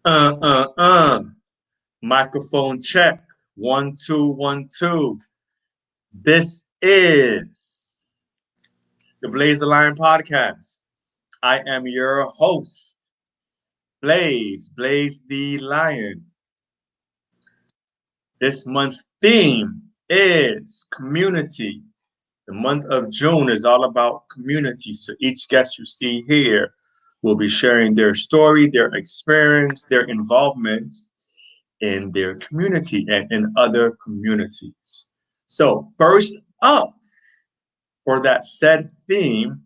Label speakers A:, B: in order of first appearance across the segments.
A: Uh, uh, uh. Microphone check. 1, 2, 1, 2. This is the BLAZETHELION Podcast. I am your host, Blaze the Lion. This month's theme is community. The month of June is all about community. So each guest you see here will be sharing their story, their experience, their involvement in their community and in other communities. So first up for that said theme,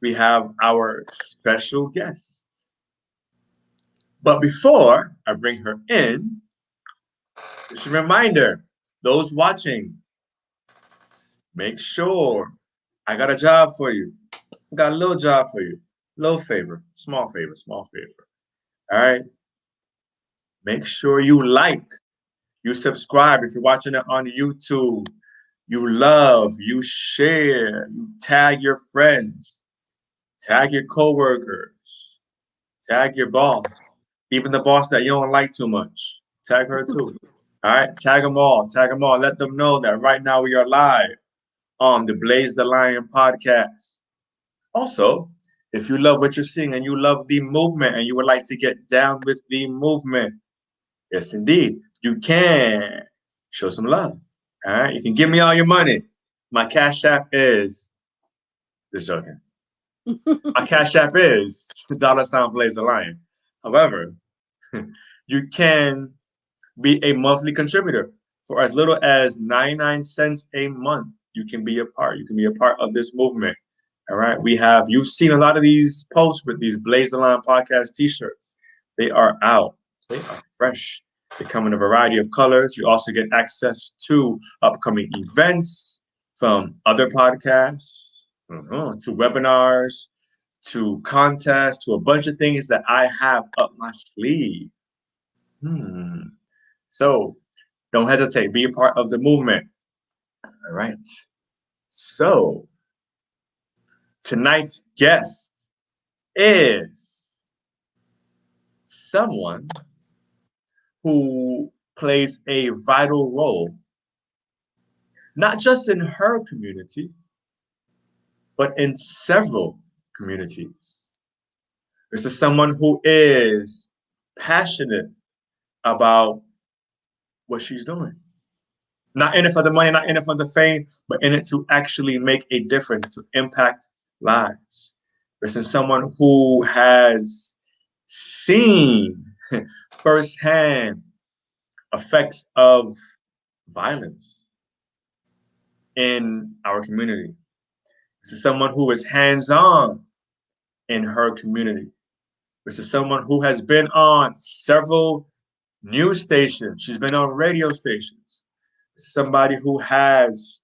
A: we have our special guest. But before I bring her in, just a reminder, those watching, make sure I got a job for you. I got a little job for you. Little favor, small favor, small favor. All right. Make sure you like, you subscribe if you're watching it on YouTube. You love, you share, you tag your friends, tag your coworkers, tag your boss, even the boss that you don't like too much. Tag her too. All right, tag them all, tag them all. Let them know that right now we are live on the Blaze the Lion podcast. Also, if you love what you're seeing and you love the movement and you would like to get down with the movement, yes, indeed, you can show some love. All right, you can give me all your money. My cash app is just joking. My cash app is $ Blaze the Lion. However, you can be a monthly contributor for as little as 99 cents a month. You can be a part. You can be a part of this movement. All right. You've seen a lot of these posts with these Blaze the Lion podcast t-shirts. They are out. They are fresh. They come in a variety of colors. You also get access to upcoming events from other podcasts, to webinars, to contests, to a bunch of things that I have up my sleeve. So don't hesitate. Be a part of the movement. All right. So tonight's guest is someone who plays a vital role, not just in her community, but in several communities. This is someone who is passionate about what she's doing. Not in it for the money, not in it for the fame, but in it to actually make a difference, to impact lives. This is someone who has seen firsthand effects of violence in our community. This is someone who is hands-on in her community. This is someone who has been on several news stations. She's been on radio stations. This is somebody who has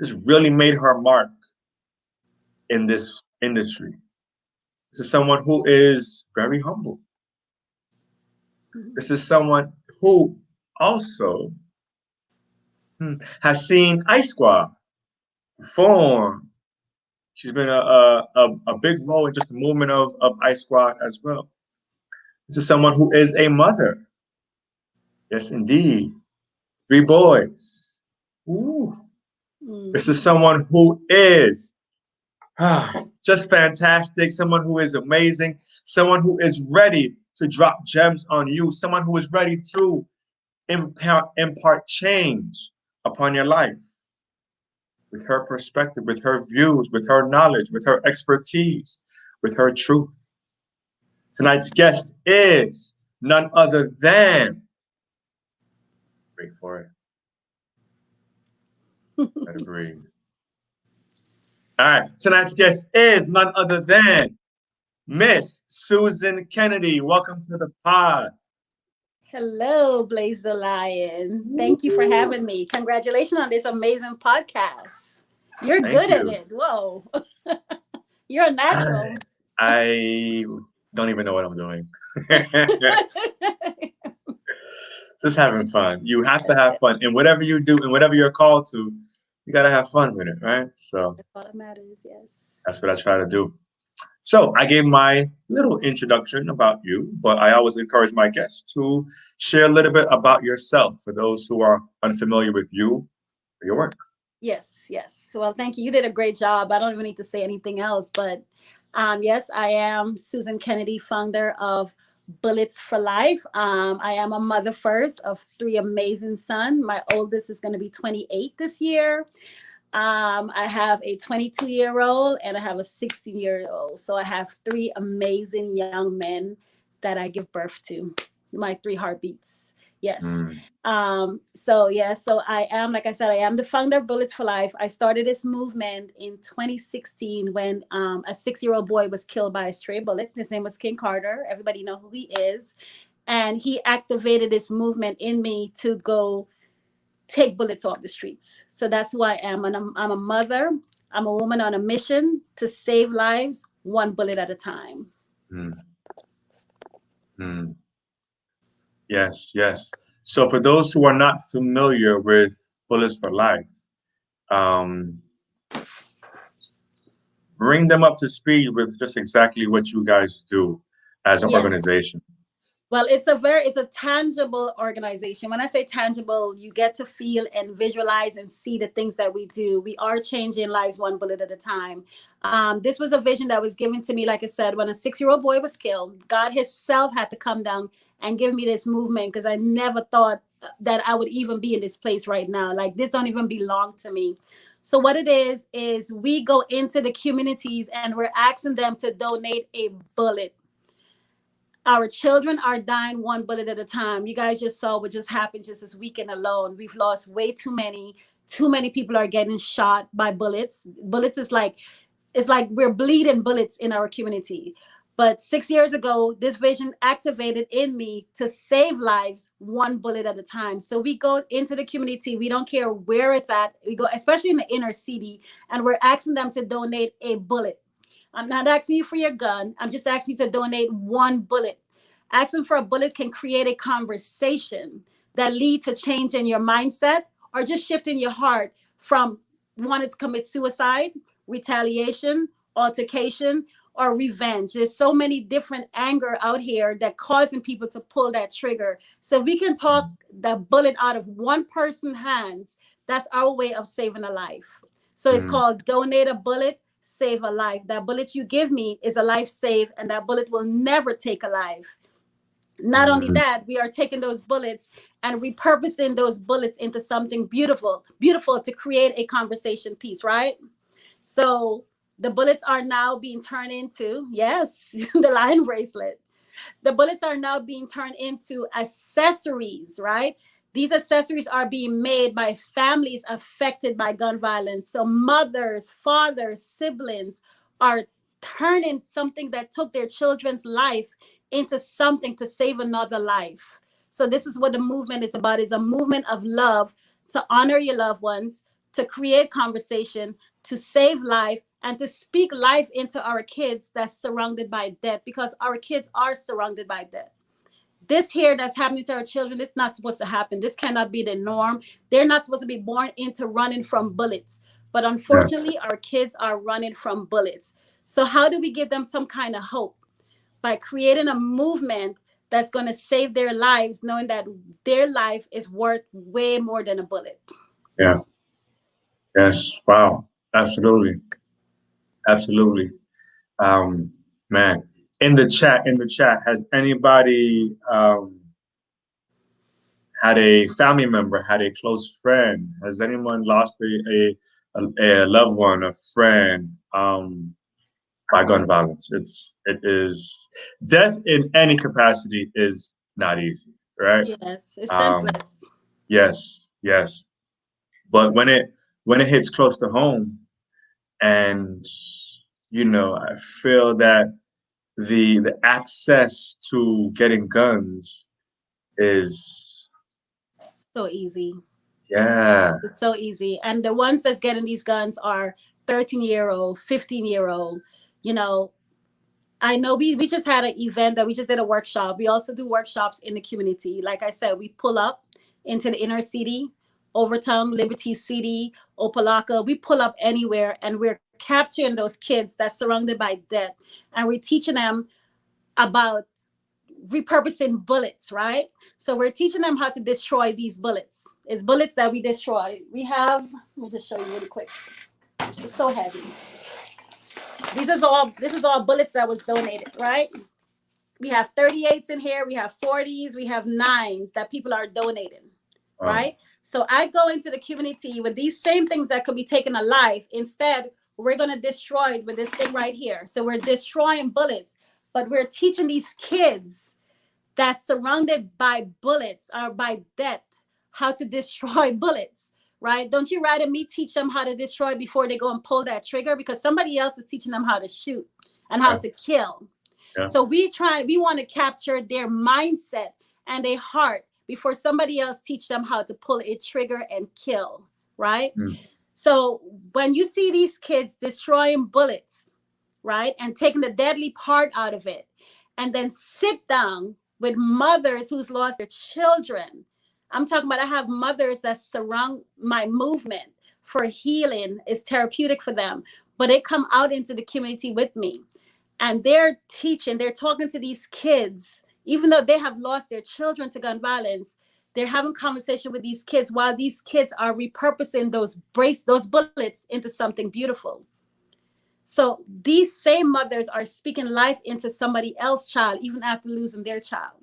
A: just really made her mark in this industry. This is someone who is very humble. This is someone who also has seen Ice Squad perform. She's been a big role in just the movement of Ice Squad as well. This is someone who is a mother. Yes, indeed. 3 boys. Ooh. This is someone who is just fantastic, someone who is amazing, someone who is ready to drop gems on you, someone who is ready to impart change upon your life with her perspective, with her views, with her knowledge, with her expertise, with her truth. Tonight's guest is none other than, wait for it. Let it breathe. All right, tonight's guest is none other than Miss Susan Kennedy. Welcome to the pod.
B: Hello, Blaze the Lion. Thank you for having me. Congratulations on this amazing podcast. You're good at it. Whoa. You're a natural.
A: I don't even know what I'm doing. Just having fun. You have to have fun. And whatever you do and whatever you're called to, you got to have fun with it, right? So
B: that's all that matters, yes.
A: That's what I try to do. So I gave my little introduction about you, but I always encourage my guests to share a little bit about yourself for those who are unfamiliar with you or your work.
B: Yes, yes. Well, thank you. You did a great job. I don't even need to say anything else. But yes, I am Susan Kennedy, founder of Bullets for Life. I am a mother first of three amazing sons. My oldest is going to be 28 this year. I have a 22-year-old and I have a 16-year-old. So I have three amazing young men that I give birth to, my three heartbeats. Yes.
A: Mm,
B: So I am, like I said, I am the founder of Bullets for Life. I started this movement in 2016 when a 6-year-old boy was killed by a stray bullet. His name was King Carter. Everybody know who he is. And he activated this movement in me to go take bullets off the streets. So that's who I am. And I'm a mother. I'm a woman on a mission to save lives one bullet at a time.
A: mm, mm. Yes, yes. So for those who are not familiar with Bullets for Life, um, bring them up to speed with just exactly what you guys do as an
B: Yes.
A: organization.
B: Well, it's a tangible organization. When I say tangible, you get to feel and visualize and see the things that we do. We are changing lives one bullet at a time. This was a vision that was given to me, like I said, when a 6-year-old boy was killed. God Himself had to come down and give me this movement because I never thought that I would even be in this place right now. Like this don't even belong to me. So what it is we go into the communities and we're asking them to donate a bullet. Our children are dying one bullet at a time. You guys just saw what just happened just this weekend alone. We've lost way too many. Too many people are getting shot by bullets. Bullets is like, it's like we're bleeding bullets in our community. But 6 years ago, this vision activated in me to save lives one bullet at a time. So we go into the community. We don't care where it's at. We go, especially in the inner city, and we're asking them to donate a bullet. I'm not asking you for your gun. I'm just asking you to donate one bullet. Asking for a bullet can create a conversation that lead to change in your mindset or just shifting your heart from wanting to commit suicide, retaliation, altercation, or revenge. There's so many different anger out here that causing people to pull that trigger. So we can talk the bullet out of one person's hands. That's our way of saving a life. So it's
A: Mm,
B: called donate a bullet, save a life. That bullet you give me is a life saved, and that bullet will never take a life. Not only
A: mm,
B: that, we are taking those bullets and repurposing those bullets into something beautiful, beautiful to create a conversation piece, right? So the bullets are now being turned into, yes, the lion bracelet. The bullets are now being turned into accessories, right? These accessories are being made by families affected by gun violence. So mothers, fathers, siblings are turning something that took their children's life into something to save another life. So this is what the movement is about, is a movement of love to honor your loved ones, to create conversation, to save life, and to speak life into our kids that's surrounded by death, because our kids are surrounded by death. This here that's happening to our children, this is not supposed to happen. This cannot be the norm. They're not supposed to be born into running from bullets. But
A: yeah,
B: unfortunately, our kids are running from bullets. So how do we give them some kind of hope? By creating a movement that's going to save their lives, knowing that their life is worth way more than a bullet.
A: yeah, yes. Wow. Absolutely. Absolutely. Um, man. In the chat, has anybody had a family member, had a close friend? Has anyone lost a loved one, a friend, by gun violence? It is death in any capacity is not easy, right?
B: Yes, it's
A: Um,
B: senseless.
A: yes, yes. But when it hits close to home, and I feel that the access to getting guns is,
B: So easy.
A: yeah,
B: It's so easy. And the ones that's getting these guns are 13-year-old, 15-year-old. You know, I know we just had an event that we just did a workshop. We also do workshops in the community. Like I said, we pull up into the inner city, Overtown, Liberty City, Opelika. We pull up anywhere and we're capturing those kids that's surrounded by death, and we're teaching them about repurposing bullets, right? So we're teaching them how to destroy these bullets. It's bullets that we destroy. We have, let me just show you really quick. It's so heavy. This is all bullets that was donated, right? We have 38s in here, we have 40s, we have 9s that people are donating, right? So I go into the community with these same things that could be taken alive. Instead, we're going to destroy it with this thing right here. So we're destroying bullets, but we're teaching these kids that's surrounded by bullets or by death how to destroy bullets, right? Don't you rather me teach them how to destroy before they go and pull that trigger? Because somebody else is teaching them how to shoot and how to kill. Yeah. So we want to capture their mindset and their heart before somebody else teach them how to pull a trigger and kill, right? So when you see these kids destroying bullets, right, and taking the deadly part out of it, and then sit down with mothers who's lost their children. I'm talking about, I have mothers that surround my movement for healing, is therapeutic for them, but they come out into the community with me. And they're teaching, they're talking to these kids, even though they have lost their children to gun violence, they're having conversation with these kids while these kids are repurposing those bullets into something beautiful. So these same mothers are speaking life into somebody else's child, even after losing their child.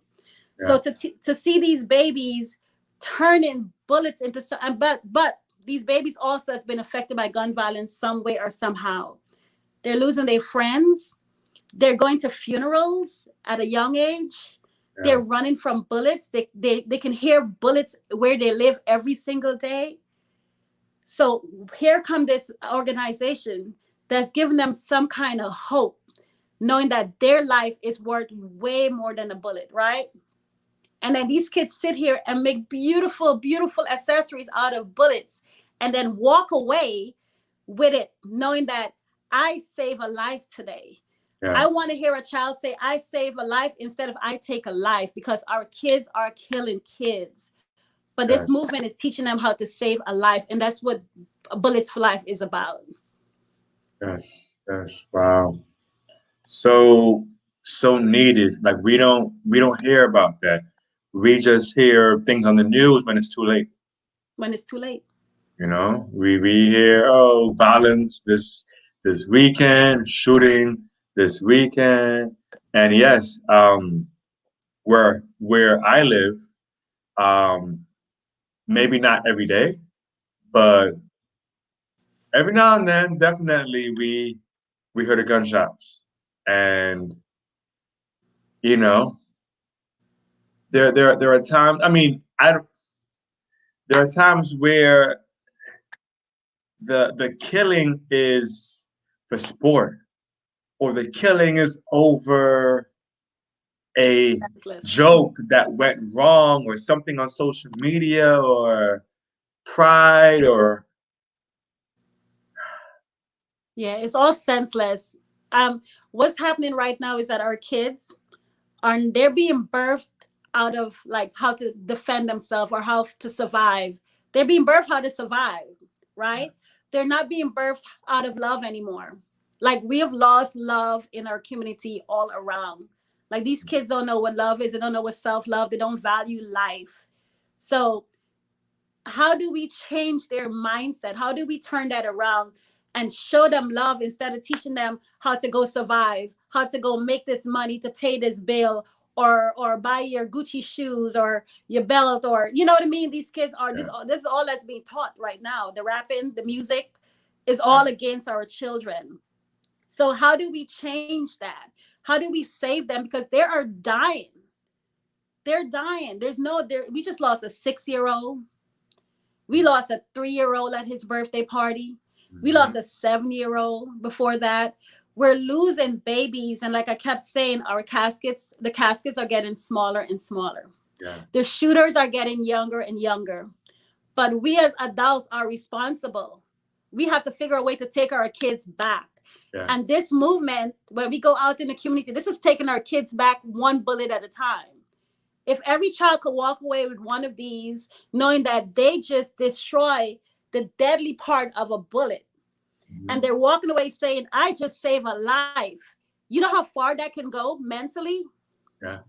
B: Yeah. So to see these babies turning bullets into, but these babies also has been affected by gun violence some way or somehow. They're losing their friends. They're going to funerals at a young age. Yeah. They're running from bullets. They can hear bullets where they live every single day. So here come this organization that's giving them some kind of hope, knowing that their life is worth way more than a bullet, right? And then these kids sit here and make beautiful, beautiful accessories out of bullets and then walk away with it, knowing that I save a life today. Yeah. I want to hear a child say, I save a life instead of I take a life, because our kids are killing kids. But this movement is teaching them how to save a life. And that's what Bullets for Life is about.
A: Yes. Wow. So needed. Like we don't hear about that. We just hear things on the news when it's too late.
B: When it's too late.
A: You know, we hear, violence this weekend, shooting this weekend. And yes, where I live, maybe not every day, but every now and then, definitely we hear the gunshots. And you know, there are times. I mean, there are times where the killing is for sport, or the killing is over a joke that went wrong, or something on social media, or pride, or
B: yeah, it's all senseless. What's happening right now is that our kids they're being birthed out of like how to defend themselves or how to survive. They're being birthed how to survive, right? They're not being birthed out of love anymore. Like, we have lost love in our community all around. Like, these kids don't know what love is. They don't know what self-love. They don't value life. So how do we change their mindset? How do we turn that around and show them love instead of teaching them how to go survive, how to go make this money to pay this bill, or buy your Gucci shoes or your belt, or, you know what I mean? These kids are, this is all that's being taught right now. The rapping, the music is all against our children. So how do we change that? How do we save them? Because they are dying. They're dying. We just lost a 6-year-old. We lost a 3-year-old at his birthday party. We lost a 7-year-old before that. We're losing babies. And like I kept saying, the caskets are getting smaller and smaller. Yeah. The shooters are getting younger and younger. But we as adults are responsible. We have to figure a way to take our kids back. Yeah. And this movement, when we go out in the community, this is taking our kids back one bullet at a time. If every child could walk away with one of these, knowing that they just destroy the deadly part of a bullet, and they're walking away saying, I just saved a life. You know how far that can go mentally?
A: Yeah.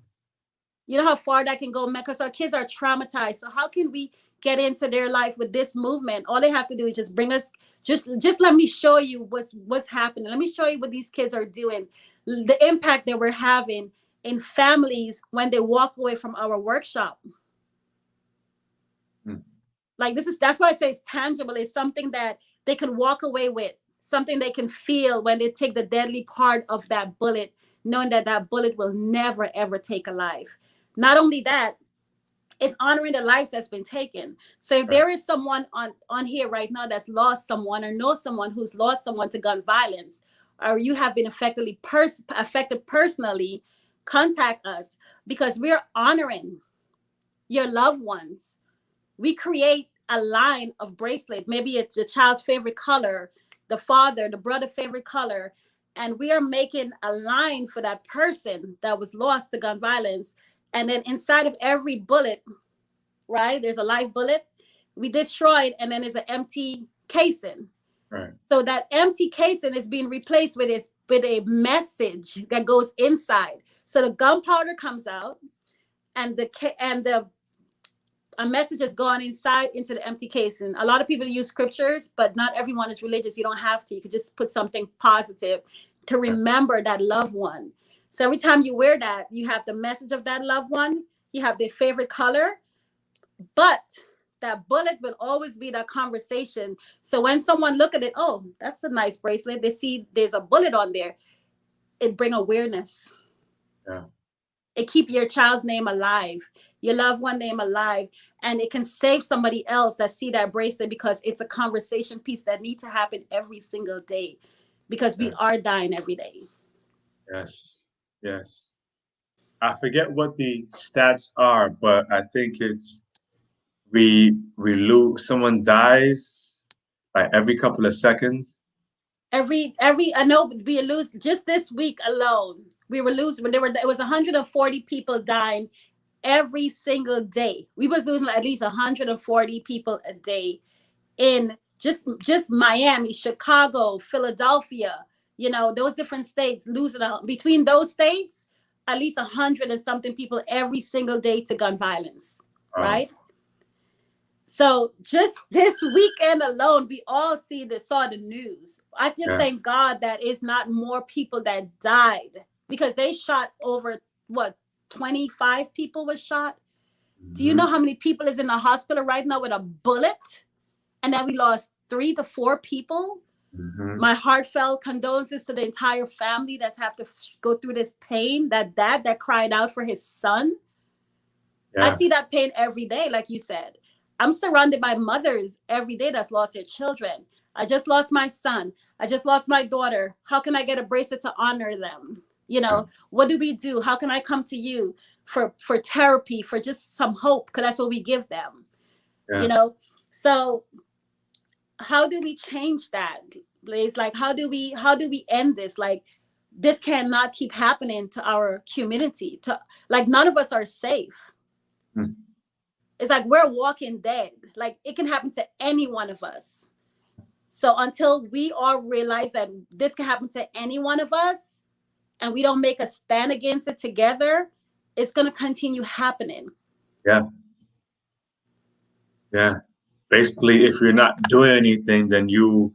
B: You know how far that can go, because our kids are traumatized. So how can we get into their life with this movement? All they have to do is just bring us, just let me show you what's happening. Let me show you what these kids are doing, the impact that we're having in families when they walk away from our workshop. Like that's why I say it's tangible. It's something that they can walk away with, something they can feel when they take the deadly part of that bullet, knowing that that bullet will never, ever take a life. Not only that, it's honoring the lives that's been taken. So if there is someone on here right now that's lost someone, or knows someone who's lost someone to gun violence, or you have been affected personally, contact us, because we're honoring your loved ones. We create a line of bracelet. Maybe it's the child's favorite color, the father, the brother favorite color. And we are making a line for that person that was lost to gun violence. And then inside of every bullet, right, there's a live bullet. We destroyed, and then there's an empty casing.
A: Right.
B: So that empty casing is being replaced with a message that goes inside. So the gunpowder comes out, and a message has gone inside into the empty casing. A lot of people use scriptures, but not everyone is religious. You don't have to. You could just put something positive to remember that loved one. So every time you wear that, you have the message of that loved one. You have their favorite color, but that bullet will always be that conversation. So when someone look at it, oh, that's a nice bracelet. They see there's a bullet on there. It bring awareness.
A: Yeah.
B: It keep your child's name alive, your loved one name alive, and it can save somebody else that see that bracelet, because it's a conversation piece that needs to happen every single day, because we are dying every day.
A: Yes. Yes. I forget what the stats are, but I think it's we lose, someone dies like every couple of seconds.
B: Every I know we lose, just this week alone, we were losing, it was 140 people dying every single day. We was losing at least 140 people a day in just Miami, Chicago, Philadelphia, those different states, losing between those states at least 100 and something people every single day to gun violence. Right. So just this weekend alone, we all saw the news. I just thank God that it's not more people that died, because they shot over 25 people was shot. Do you know how many people is in the hospital right now with a bullet? And then we lost 3 to 4 people. My heartfelt condolences to the entire family that's have to go through this pain. That dad that cried out for his son. I see that pain every day, like you said. I'm surrounded by mothers every day that's lost their children. I just lost my son. I just lost my daughter. How can I get a bracelet to honor them? What do we do? How can I come to you for therapy, for just some hope? Because that's what we give them. So how do we change that, Blaze? Like, how do we end this? Like, this cannot keep happening to our community. None of us are safe. It's like we're walking dead. Like, it can happen to any one of us. So until we all realize that this can happen to any one of us, and we don't make a stand against it together, it's going to continue happening. Yeah.
A: Basically, if you're not doing anything, then you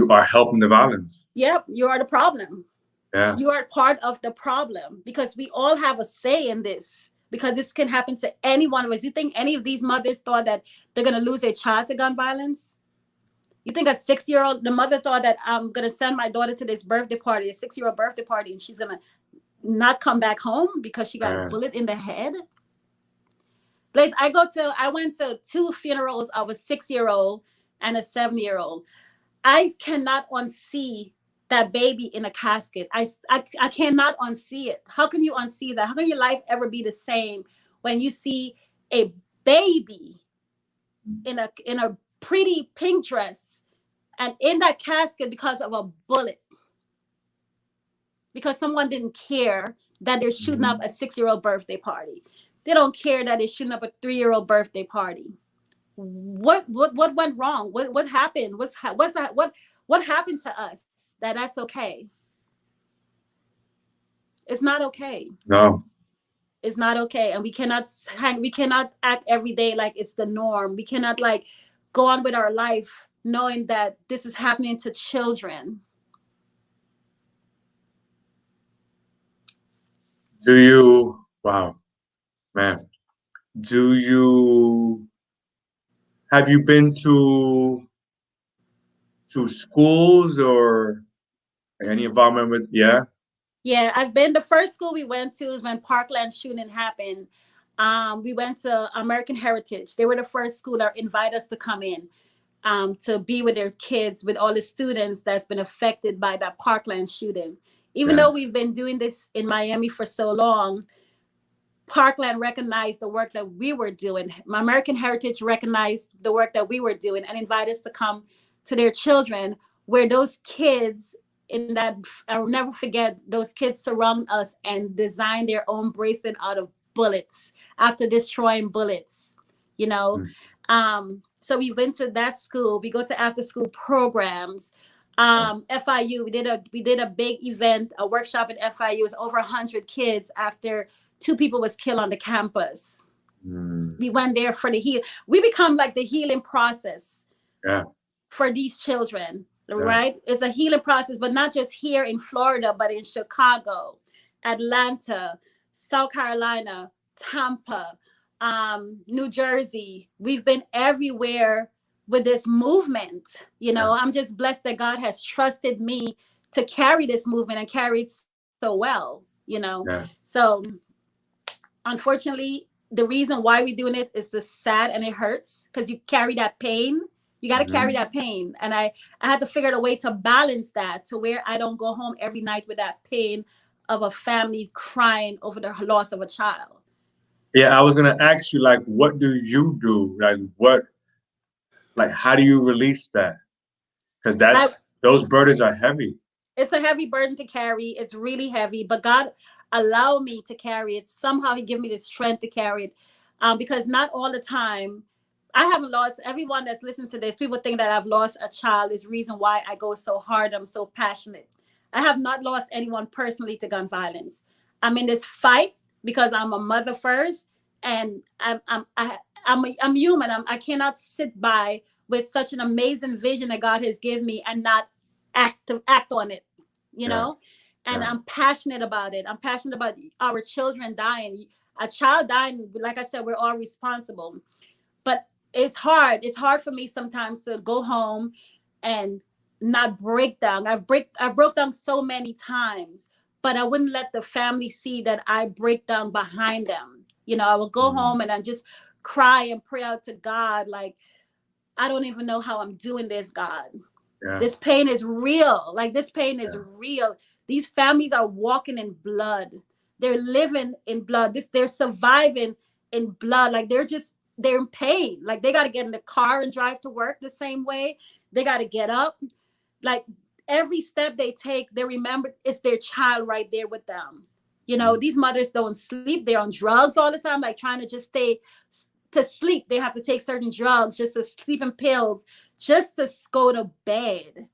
A: are helping the violence.
B: Yep, you are the problem.
A: Yeah.
B: You are part of the problem, because we all have a say in this, because this can happen to any one of us. You think any of these mothers thought that they're going to lose their child to gun violence? You think a 6-year-old, the mother thought that I'm going to send my daughter to this birthday party, a 6-year-old birthday party, and she's going to not come back home because she got a bullet in the head? Blaze, I went to 2 funerals of a 6-year-old and a 7-year-old. I cannot unsee that baby in a casket. I cannot unsee it. How can you unsee that? How can your life ever be the same when you see a baby in a pretty pink dress and in that casket because of a bullet? Because someone didn't care that they're shooting up a 6-year-old birthday party. They don't care that they're shooting up a 3-year-old birthday party. What went wrong? What happened? What happened to us that that's okay? It's not okay.
A: No.
B: It's not okay. And we cannot act every day like it's the norm. We cannot like go on with our life knowing that this is happening to children.
A: Do you? Wow, man. Do you? Have you been to schools or any involvement with? Yeah.
B: Yeah, I've been. The first school we went to is when Parkland shooting happened. We went to American Heritage. They were the first school that invited us to come in, to be with their kids, with all the students that's been affected by that Parkland shooting. Even
A: Yeah.
B: though we've been doing this in Miami for so long, Parkland recognized the work that we were doing. My American Heritage recognized the work that we were doing and invited us to come to their children, where those kids in that, I'll never forget, those kids surround us and design their own bracelet out of bullets after destroying bullets, you know.
A: Mm.
B: So we went to that school. We go to after school programs.
A: Yeah.
B: FIU, we did a big event, a workshop at FIU. It was over 100 kids after two people was killed on the campus.
A: Mm.
B: We went there for the heal. We become like the healing process
A: Yeah.
B: for these children,
A: Yeah.
B: right? It's a healing process, but not just here in Florida, but in Chicago, Atlanta, South Carolina, Tampa, New Jersey. We've been everywhere with this movement.
A: Yeah.
B: I'm just blessed that God has trusted me to carry this movement and carry it so well.
A: Yeah.
B: So unfortunately, the reason why we're doing it is the sad, and it hurts because you carry that pain. You got to carry
A: Hmm.
B: that pain. And I had to figure out a way to balance that to where I don't go home every night with that pain of a family crying over the loss of a child.
A: Yeah. I was gonna ask you, like, what do you do? Like, what? Like, how do you release that? Because
B: I
A: that's those burdens are heavy.
B: It's a heavy burden to carry. It's really heavy, but God allowed me to carry it. Somehow He gave me the strength to carry it, because not all the time. I haven't lost. Everyone that's listening to this, people think that I've lost a child. Is reason why I go so hard. I'm so passionate. I have not lost anyone personally to gun violence. I'm in this fight because I'm a mother first, and I'm human. I cannot sit by with such an amazing vision that God has given me and not act on it, you
A: Yeah.
B: know. And
A: Yeah.
B: I'm passionate about it. I'm passionate about our children dying, a child dying. Like I said, we're all responsible, but it's hard for me sometimes to go home and not break down. I broke down so many times, but I wouldn't let the family see that I break down behind them. I would go
A: Mm.
B: home and I just cry and pray out to God, like, I don't even know how I'm doing this, God.
A: Yeah.
B: This pain is real. Like, this pain is
A: Yeah.
B: real. These families are walking in blood. They're living in blood. They're surviving in blood. Like, they're in pain. Like, they got to get in the car and drive to work the same way. They got to get up. Like, every step they take, they remember it's their child right there with them.
A: Mm.
B: These mothers don't sleep. They're on drugs all the time, like trying to just stay to sleep. They have to take certain drugs, just to sleeping pills, just to go to bed.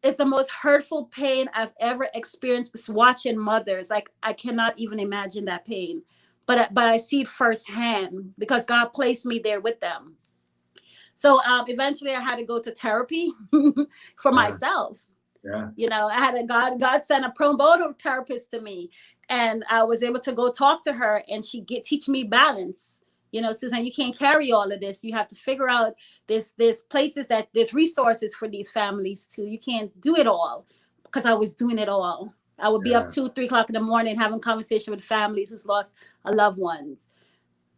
B: It's the most hurtful pain I've ever experienced, was watching mothers. Like, I cannot even imagine that pain. But I see it firsthand because God placed me there with them. So eventually I had to go to therapy for
A: Yeah.
B: myself.
A: Yeah.
B: I had a God sent a pro bono therapist to me, and I was able to go talk to her, and she teach me balance. Susan, you can't carry all of this. You have to figure out there's places, that there's resources for these families too. You can't do it all, because I was doing it all. I would be up
A: Yeah.
B: 2, 3 o'clock in the morning having conversation with families who's lost a loved ones.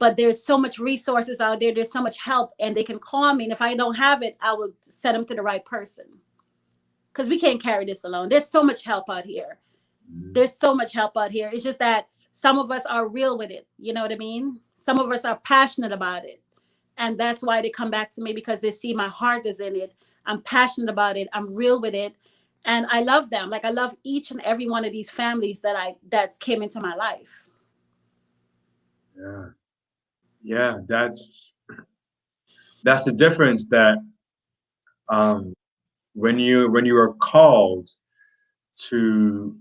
B: But there's so much resources out there. There's so much help, and they can call me. And if I don't have it, I will send them to the right person, because we can't carry this alone. There's so much help out here.
A: Mm.
B: There's so much help out here. It's just that some of us are real with it. You know what I mean? Some of us are passionate about it. And that's why they come back to me, because they see my heart is in it. I'm passionate about it. I'm real with it. And I love them. Like, I love each and every one of these families that came into my life.
A: Yeah. Yeah. That's the difference that um when you are called to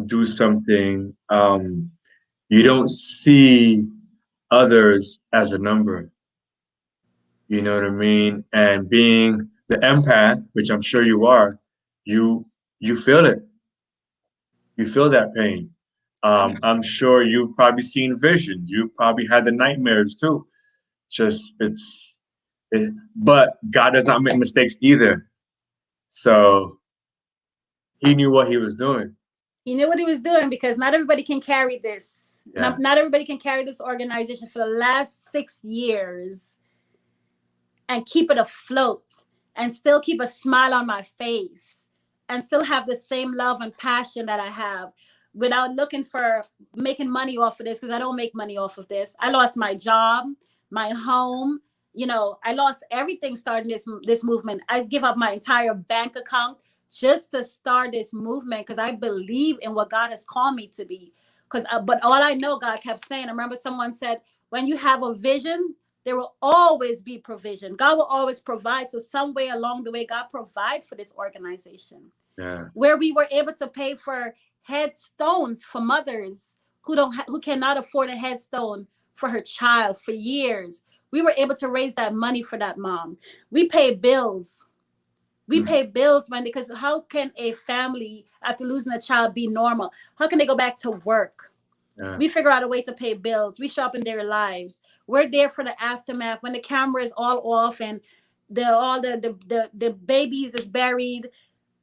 A: do something, you don't see others as a number. You know what I mean? And being the empath, which I'm sure you are, you you feel it. You feel that pain. I'm sure you've probably seen visions. You've probably had the nightmares too. Just but God does not make mistakes either. So he knew what he was doing.
B: He knew what he was doing, because not everybody can carry this.
A: Yeah.
B: Not everybody can carry this organization for the last 6 years and keep it afloat and still keep a smile on my face and still have the same love and passion that I have without looking for making money off of this, because I don't make money off of this. I lost my job, my home, I lost everything starting this movement. I give up my entire bank account just to start this movement, because I believe in what God has called me to be. But all I know, God kept saying, I remember someone said, when you have a vision, there will always be provision. God will always provide. So some way along the way, God provide for this organization.
A: Yeah.
B: Where we were able to pay for headstones for mothers who cannot afford a headstone for her child for years. We were able to raise that money for that mom. We pay bills. We pay bills, man, because how can a family after losing a child be normal? How can they go back to work?
A: Yeah.
B: We figure out a way to pay bills. We show up in their lives. We're there for the aftermath when the camera is all off and the babies is buried.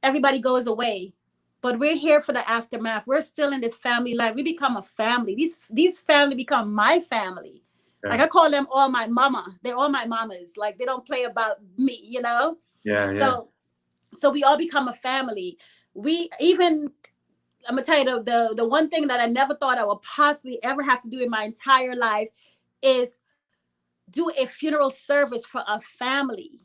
B: Everybody goes away, but we're here for the aftermath. We're still in this family life. We become a family. These family become my family.
A: Yeah.
B: Like I call them all my mama. They're all my mamas. Like they don't play about me,
A: Yeah. Yeah.
B: So we all become a family. We even I'm gonna tell you the one thing that I never thought I would possibly ever have to do in my entire life is do a funeral service for a family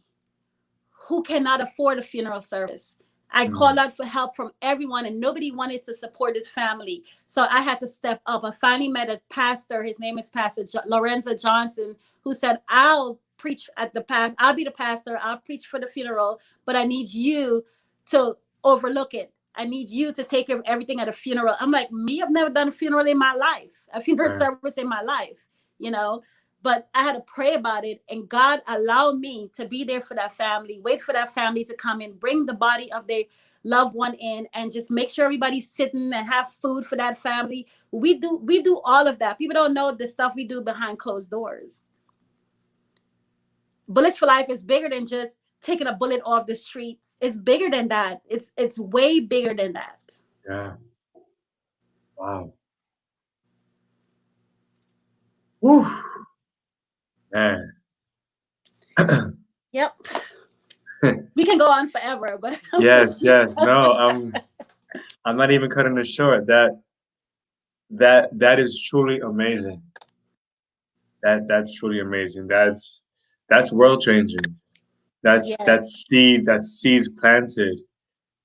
B: who cannot afford a funeral service. I called out for help from everyone and nobody wanted to support his family. So I had to step up. I finally met a pastor. His name is Pastor Lorenzo Johnson, who said, I'll preach at the past. I'll be the pastor. I'll preach for the funeral, but I need you to overlook it. I need you to take care of everything at a funeral. I'm like, me, I've never done a funeral in my life, a funeral service in my life, but I had to pray about it, and God allowed me to be there for that family, wait for that family to come in, bring the body of their loved one in, and just make sure everybody's sitting and have food for that family. We do all of that. People don't know the stuff we do behind closed doors. Bullets for Life is bigger than just taking a bullet off the streets. It's bigger than that. It's way bigger than that.
A: Yeah. Wow. Woo. Man.
B: Yep. We can go on forever, but
A: Yes. No, I'm not even cutting it short. That is truly amazing. That's truly amazing. That's world changing.
B: Yes,
A: That's seeds planted.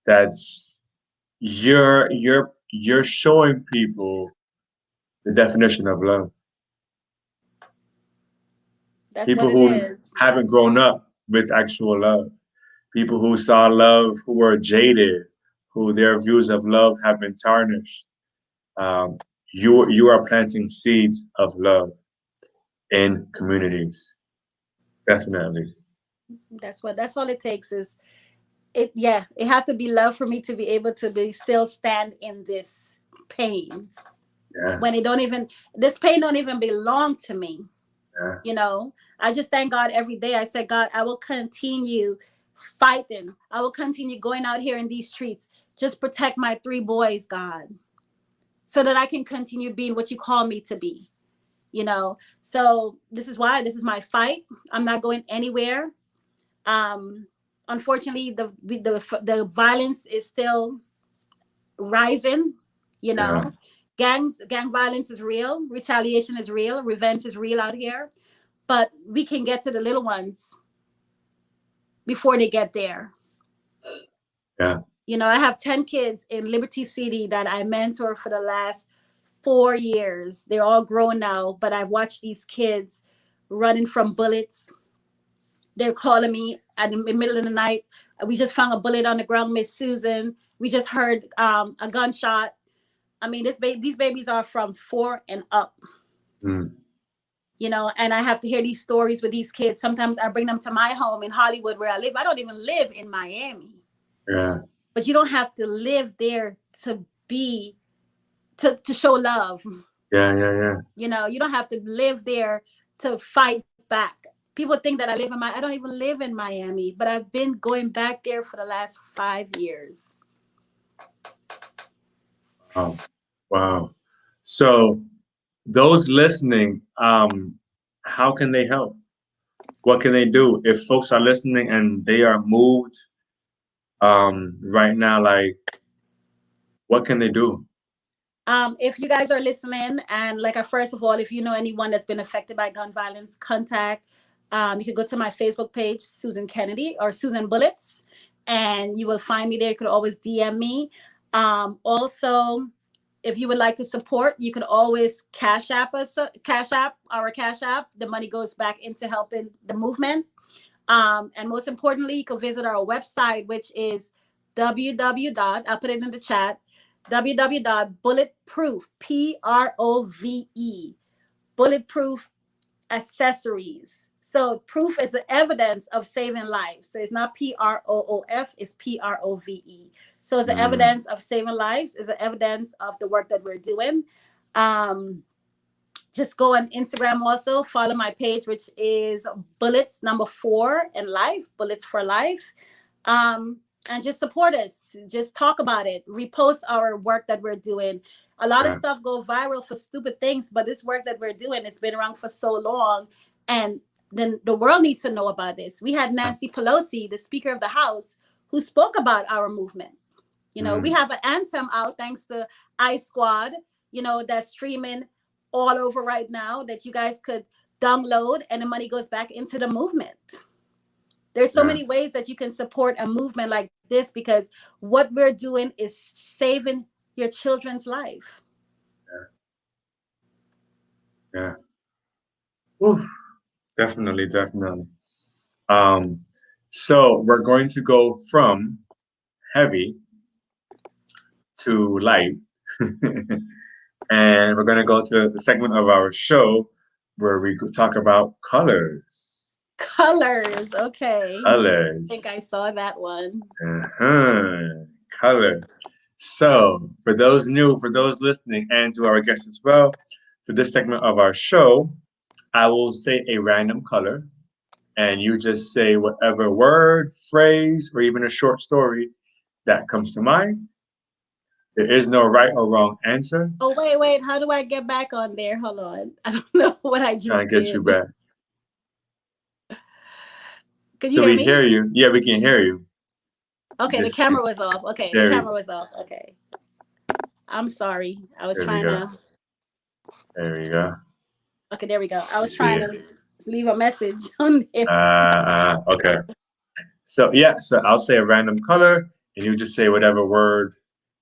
A: That's you're showing people the definition of love.
B: that's what
A: People
B: it
A: who
B: is.
A: haven't grown up with actual love. People who saw love who were jaded, who their views of love have been tarnished. Um, you are planting seeds of love in communities. Definitely.
B: That's all it takes is it have to be love for me to be able to be still stand in this pain
A: Yeah.
B: when this pain don't even belong to me.
A: Yeah.
B: I just thank God every day. I said, God, I will continue fighting. I will continue going out here in these streets. Just protect my 3 boys, God, so that I can continue being what you call me to be. So this is my fight. I'm not going anywhere. um Unfortunately, the violence is still rising. you
A: Yeah.
B: know gang violence is real, retaliation is real, revenge is real out here, but we can get to the little ones before they get there.
A: Yeah.
B: I have 10 kids in Liberty City that I mentor for the last 4 years. They're all grown now, but I've watched these kids running from bullets. They're calling me in the middle of the night. We just found a bullet on the ground, Miss Susan. We just heard a gunshot. I mean, these babies are from 4 and up.
A: Mm.
B: You know, and I have to hear these stories with these kids. Sometimes I bring them to my home in Hollywood where I live. I don't even live in Miami.
A: Yeah.
B: But you don't have to live there to be to show love.
A: Yeah.
B: You know, you don't have to live there to fight back. People think that I don't even live in Miami, but I've been going back there for the last 5 years.
A: Wow. So those listening, how can they help? What can they do if folks are listening and they are moved right now? Like, what can they do?
B: If you guys are listening, and like, first of all, if you know anyone that's been affected by gun violence, contact. You could go to my Facebook page, Susan Kennedy or Susan Bullets, and you will find me there. You could always DM me. Also, if you would like to support, you could always Cash App us, Cash App. The money goes back into helping the movement. And most importantly, you can visit our website, which is www. I'll put it in the chat. www.bulletproof, PROVE, bulletproof accessories. So proof is the evidence of saving lives. So it's not PROOF, it's PROVE. So it's the evidence of saving lives, is the evidence of the work that we're doing. Just go on Instagram also, follow my page, which is bullets 4 and life, bullets for life. And just support us. Just talk about it. Repost our work that we're doing. A lot of stuff go viral for stupid things, but this work that we're doing, it's been around for so long. And then the world needs to know about this. We had Nancy Pelosi, the Speaker of the House, who spoke about our movement. You know, we have an anthem out thanks to iSquad, you know, that's streaming all over right now that you guys could download, and the money goes back into the movement. There's so many ways that you can support a movement like this, because what we're doing is saving your children's life.
A: Yeah. Oof. Definitely. So we're going to go from heavy to light. And we're going to go to the segment of our show where we could talk about colors.
B: Colors. Okay.
A: Colors.
B: I think I saw that one.
A: Colors. So for those new, for those listening, and to our guests as well, to this segment of our show, I will say a random color, and you just say whatever word, phrase, or even a short story that comes to mind. There is no right or wrong answer.
B: Oh, wait. How do I get back on there? Hold on. I don't know what I just
A: Trying to get
B: did.
A: you back.
B: Can you hear me?
A: Hear you. Yeah, we can hear you.
B: Okay, the camera was off. Okay, the camera was off. Okay. I'm sorry. I was trying to.
A: There we go.
B: Okay, there we go. I was trying to leave a message on there.
A: Okay. So I'll say a random color, and you just say whatever word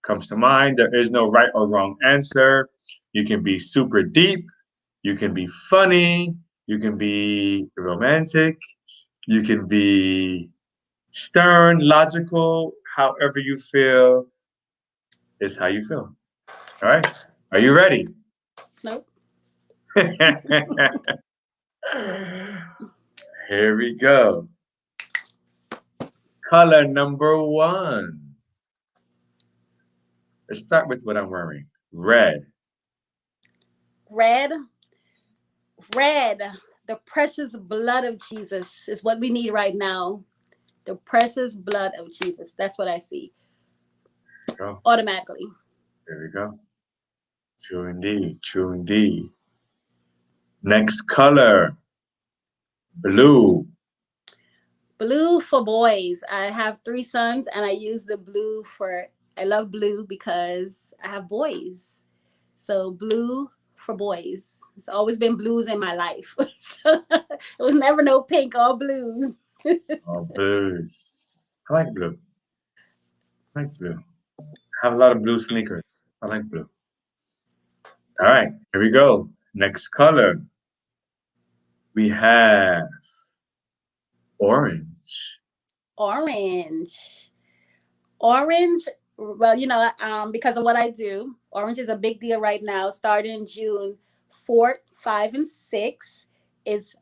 A: comes to mind. There is no right or wrong answer. You can be super deep. You can be funny. You can be romantic. You can be stern, logical. However you feel is how you feel. All right. Are you ready?
B: Nope.
A: Here we go. Color number 1. Let's start with what I'm wearing. Red.
B: Red. The precious blood of Jesus is what we need right now. The precious blood of Jesus. That's what I see. Automatically.
A: There we go. True indeed. Next color. Blue.
B: Blue for boys. I have 3 sons, and I use the blue I love blue because I have boys. So blue for boys. It's always been blues in my life. So it was never no pink or blues.
A: Oh, blues. I like blue. I have a lot of blue sneakers. I like blue. All right, here we go. Next color. We have orange.
B: Orange. Orange, well, because of what I do, orange is a big deal right now. Starting June 4th, 5, and 6 is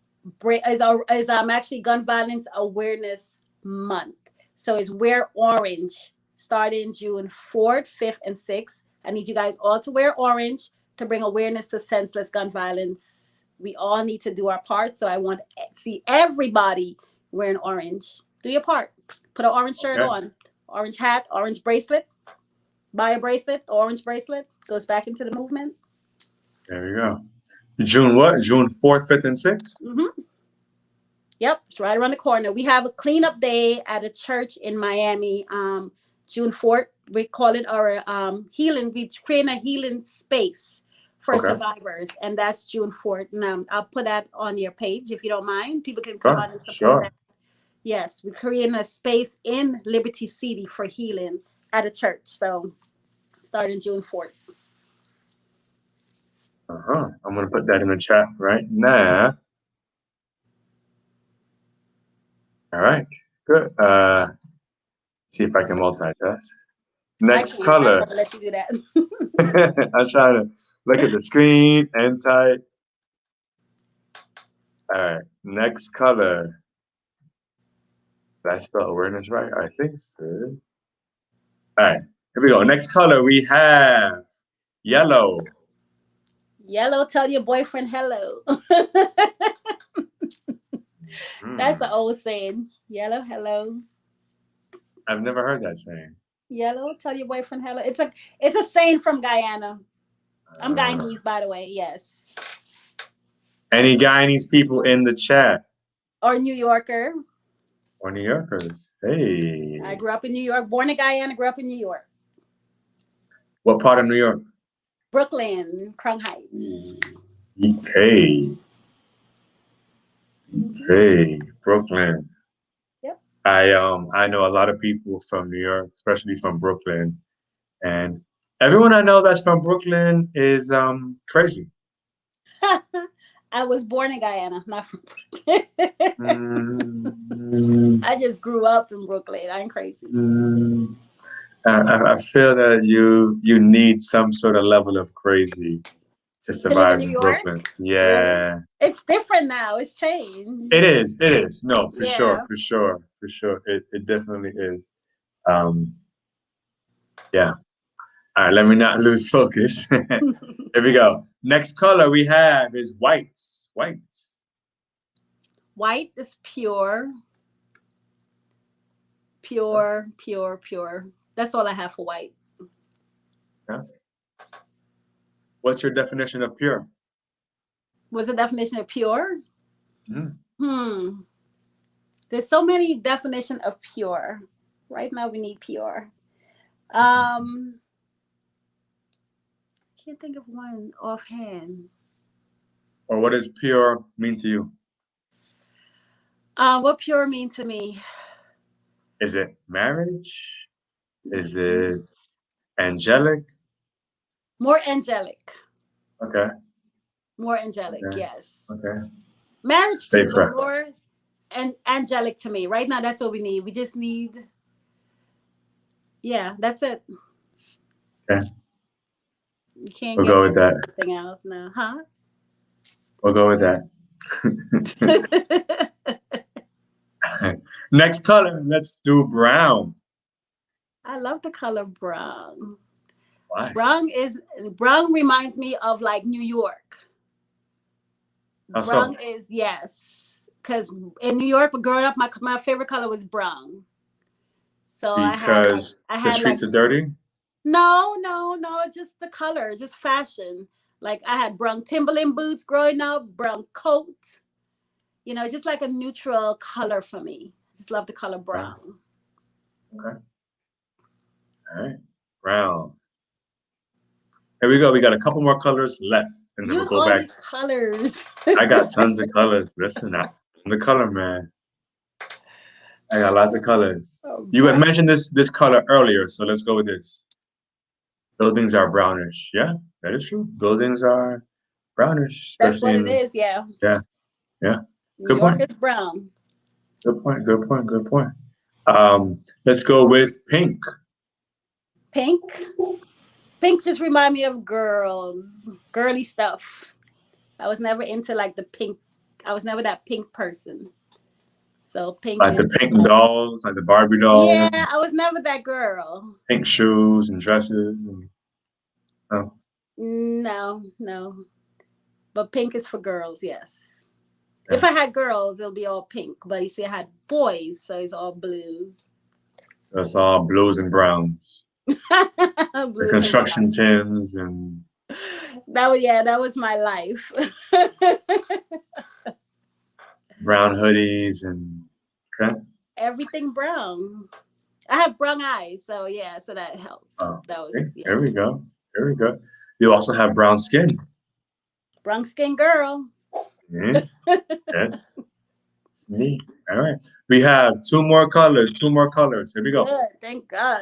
B: actually Gun Violence Awareness Month. So it's Wear Orange starting June 4th, 5th, and 6th. I need you guys all to wear orange to bring awareness to senseless gun violence. We all need to do our part. So I want to see everybody wearing orange. Do your part. Put an orange shirt on. Orange hat, orange bracelet. Buy a bracelet, orange bracelet. Goes back into the movement.
A: There you go. June what? June 4th, 5th, and 6th?
B: Mm-hmm. Yep, it's right around the corner. We have a cleanup day at a church in Miami, June 4th. We call it our healing. We create a healing space for survivors, and that's June 4th. Now, I'll put that on your page if you don't mind. People can come out and support that. Yes, we're creating a space in Liberty City for healing at a church. So, starting June 4th.
A: I'm going to put that in the chat right now. All right, good. See if I can multitask. Next color.
B: I'll let you do that.
A: I'm trying to look at the screen and type. All right, next color. Did I spell awareness right? I think so. All right, here we go. Next color we have yellow.
B: Yellow, tell your boyfriend hello. That's an old saying. Yellow, hello.
A: I've never heard that saying.
B: Yellow, tell your boyfriend hello. It's a saying from Guyana. I'm Guyanese, by the way. Yes.
A: Any Guyanese people in the chat?
B: Or New Yorker.
A: Or New Yorkers. Hey.
B: I grew up in New York. Born in Guyana, grew up in New York.
A: What part of New York?
B: Brooklyn, Crown Heights.
A: Okay. Okay, Brooklyn.
B: Yep.
A: I know a lot of people from New York, especially from Brooklyn, and everyone I know that's from Brooklyn is crazy.
B: I was born in Guyana, not from Brooklyn. I just grew up in Brooklyn. I'm crazy.
A: I feel that you need some sort of level of crazy to survive in Brooklyn. Yeah.
B: Really? It's different now. It's changed.
A: It is. No, for sure. It definitely is. Yeah. All right, let me not lose focus. Here we go. Next color we have is white. White.
B: White is pure. Pure. That's all I have for white.
A: Yeah. What's your definition of pure?
B: What's the definition of pure? There's so many definitions of pure. Right now we need pure. Can't think of one offhand.
A: Or what does pure mean to you?
B: What pure mean to me?
A: Is it marriage? Is it angelic?
B: More angelic.
A: Okay.
B: More angelic, yes.
A: Okay.
B: Marriage is more angelic to me. Right now, that's what we need. We just need, that's it.
A: Okay.
B: You can't
A: we'll go with that.
B: Anything else now, huh?
A: We'll go with that. Next color, let's do brown.
B: I love the color brown.
A: Why?
B: Brown reminds me of like New York.
A: How
B: brown
A: so?
B: is because in New York, growing up, my favorite color was brown. So
A: because the streets are dirty.
B: No, just the color, just fashion. Like I had brown Timberland boots growing up, brown coat. Just like a neutral color for me. Just love the color brown.
A: Okay. All right, brown. Here we go. We got a couple more colors left, and then we'll go back.
B: These colors.
A: I got tons of colors. Listen, I'm the color man. I got lots of colors. You had mentioned this color earlier, so let's go with this. Buildings are brownish. Yeah, that is true. Buildings are brownish.
B: That's what it is. Yeah.
A: Yeah.
B: New York is brown.
A: Good point. Let's go with pink.
B: Pink. Pink just remind me of girls, girly stuff. I was never into like the pink. I was never that pink person. So pink
A: Like
B: is
A: the pink dolls, like the Barbie
B: yeah.
A: dolls,
B: I was never that girl.
A: pink shoes and dresses. And, oh,
B: No, no. But pink is for girls. Yes.
A: yeah.
B: If I had girls, it'll be all pink. But you see, I had boys, so it's all blues.
A: So it's all blues and browns. The
B: Blues and
A: construction
B: browns.
A: Tims and
B: That was my life.
A: brown hoodies and okay.
B: Everything brown. I have brown eyes, so yeah, so that helps.
A: Oh,
B: That was
A: see,
B: yeah.
A: there we go. There we go. You also have brown skin.
B: Brown skin girl.
A: Yeah, yes. It's neat. All right. We have two more colors. Two more colors. Here we go.
B: Good, thank God.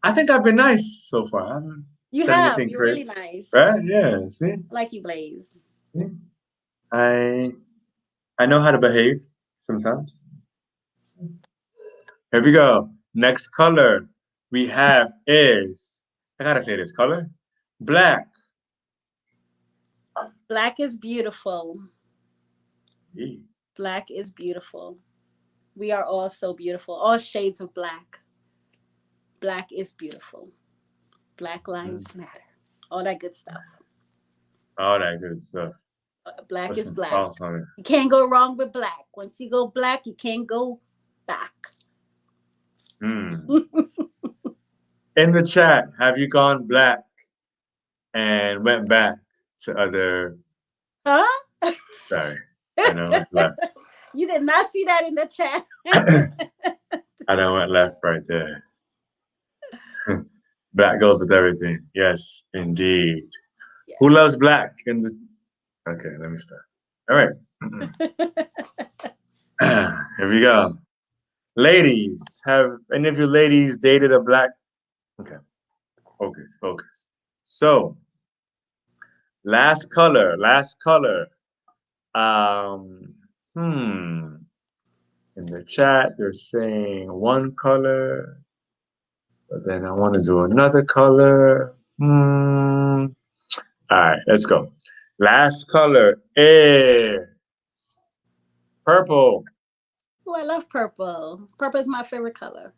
A: I think I've been nice so far. I haven't
B: You
A: said
B: have.
A: anything
B: You're really
A: crazy.
B: nice.
A: Right? Yeah. See?
B: I like you, Blaze.
A: See? I I know how to behave sometimes. Here we go. Next color we have is, I gotta say this color, black.
B: Black is beautiful.
A: Yeah.
B: Black is beautiful. We are all so beautiful. All shades of black. Black is beautiful. Black lives matter. All that good stuff.
A: All that good stuff.
B: Black
A: Put
B: is
A: some
B: black.
A: sauce on it.
B: You can't go wrong with black. Once you go black, you can't go back.
A: Mm. In the chat, have you gone black and went back to other?
B: Huh?
A: Sorry, I know went left.
B: You did not see that in the chat.
A: I know went left right there. Black goes with everything. Yes, indeed.
B: Yes.
A: Who loves black in the? Okay, let me start. All right. Here we go. Ladies, have any of you ladies dated a black? Okay, focus, focus. So, last color, last color. Um, hmm. In the chat, they're saying one color, but then I want to do another color. Hmm. All right, let's go. Last color is purple.
B: Oh, I love purple. Purple is my favorite color.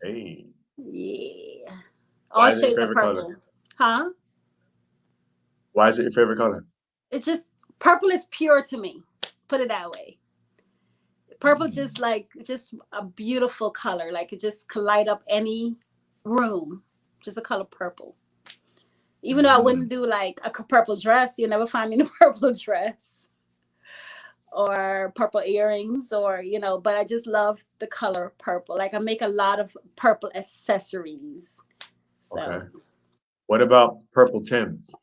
A: Hey,
B: Yeah.
A: why
B: All
A: is it your
B: shades of
A: favorite color?
B: purple. Huh?
A: Why is it your favorite color?
B: It's just purple is pure to me. Put it that way. Purple just a beautiful color. Like it just could light up any room. Just a color purple. Even though I wouldn't do like a purple dress, you'll never find me in a purple dress or purple earrings or, but I just love the color purple. Like I make a lot of purple accessories. So
A: Okay. What about purple Tims?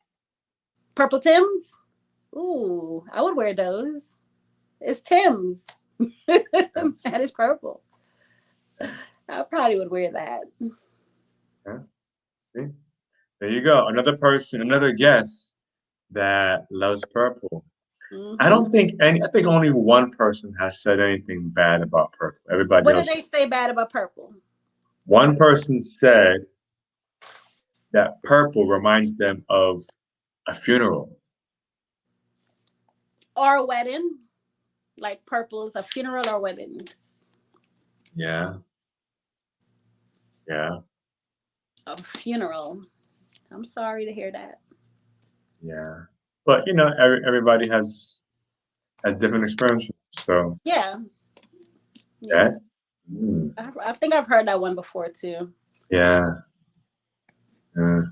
B: Purple Tims? Ooh, I would wear those. It's Tims. That is purple. I probably would wear that.
A: Yeah. See? There you go. Another person, another guest that loves purple. I don't think I think only one person has said anything bad about purple. Everybody
B: What
A: else.
B: did they say bad about purple?
A: One person said that purple reminds them of a funeral.
B: Or a wedding. Like purple is a funeral or weddings.
A: Yeah. Yeah.
B: A funeral. I'm sorry to hear that.
A: Yeah. But everybody has different experiences. So
B: Yeah.
A: that.
B: I think I've heard that one before too.
A: Yeah. Yeah.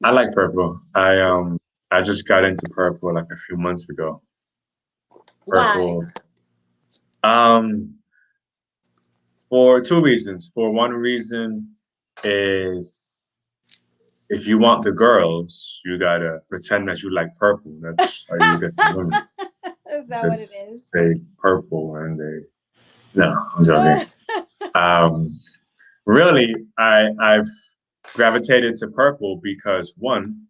A: I like purple. I just got into purple like a few months ago. Purple.
B: Why?
A: For two reasons. For one reason is if you want the girls, you gotta pretend that you like purple. That's how you get the women.
B: Is that what it
A: Just
B: is?
A: say purple and they. No, I'm joking. Really, I've gravitated to purple because one,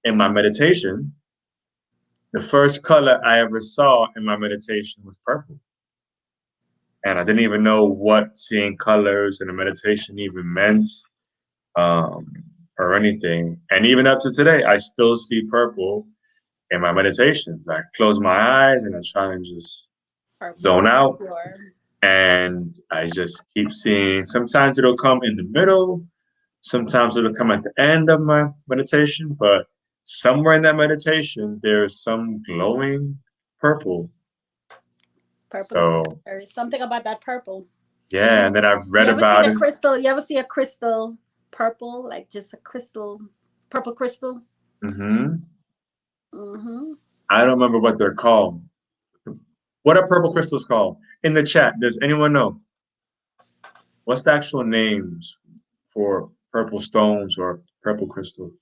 A: in my meditation, the first color I ever saw in my meditation was purple. and I didn't even know what seeing colors in a meditation even meant, um, or anything. And even up to today, I still see purple in my meditations. I close my eyes and I try and just
B: Purple.
A: zone out,
B: Sure.
A: and I just keep seeing. Sometimes it'll come in the middle, sometimes it'll come at the end of my meditation, but somewhere in that meditation, there's some glowing purple.
B: Purple is
A: So
B: there is something about that purple.
A: yeah, and then I've
B: You
A: read
B: ever see
A: about
B: a
A: it.
B: crystal? You ever see a crystal purple, like just a crystal, purple crystal?
A: Hmm.
B: Mm-hmm.
A: I don't remember what they're called. What are purple crystals called? In the chat, does anyone know? What's the actual names for purple stones or purple crystals?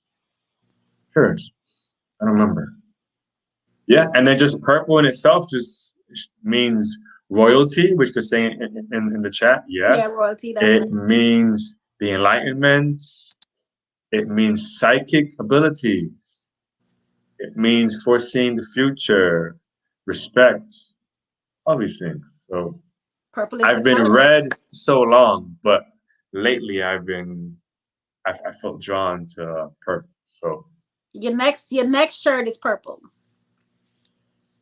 A: Curious. I don't remember. Yeah, and then just purple in itself just means royalty, which they're saying in the chat.
B: Yeah,
A: Yes.
B: royalty,
A: It
B: definitely.
A: means the enlightenment. It means psychic abilities. It means foreseeing the future, respect, all these things. So
B: Purple is the
A: I've been
B: color.
A: read so long, but lately I felt drawn to purple. So
B: Your next shirt is purple.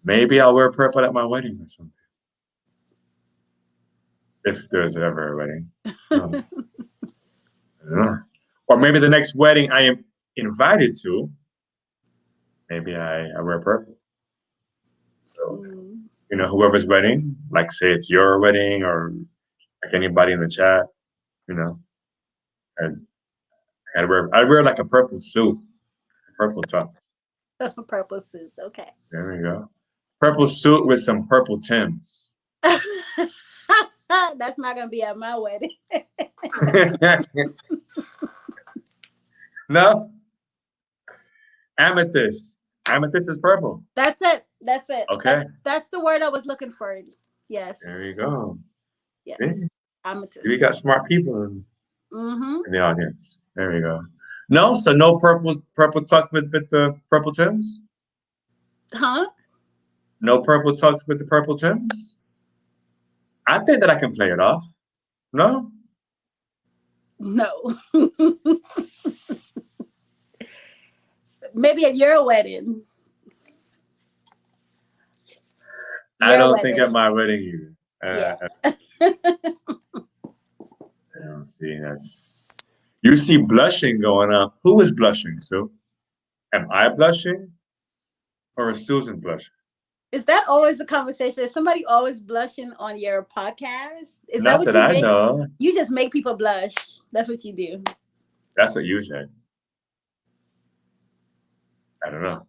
A: maybe I'll wear purple at my wedding or something. If there's ever a wedding. Who knows? I don't know. Or maybe the next wedding I am invited to, maybe I wear purple. So,
B: Mm.
A: whoever's wedding, like say it's your wedding or like anybody in the chat, you know, I'd, I'd wear like a purple suit, a purple top.
B: Purple suit. Okay.
A: There we go. Purple suit with some purple Tims.
B: That's not gonna be at my wedding.
A: No, amethyst. Amethyst is purple.
B: That's it. That's it.
A: Okay,
B: That's the word I was looking for. Yes.
A: there you go. See,
B: Yes.
A: we
B: Amethyst.
A: got smart people
B: Mm-hmm.
A: in the audience. There we go. No, so no purple tux with the purple Tims.
B: Huh?
A: No purple tux with the purple Tims. I think that I can play it off. No,
B: No. Maybe at your wedding.
A: I
B: Your
A: don't think at
B: wedding.
A: my wedding either.
B: Yeah.
A: I don't see that's. You see blushing going up. Who is blushing? So, am I blushing or is Susan blushing?
B: Is that always the conversation? Is somebody always blushing on your podcast? Is that
A: Not
B: what
A: that
B: you
A: I
B: make?
A: know.
B: You just make people blush. That's what you do.
A: That's what you said. I don't know.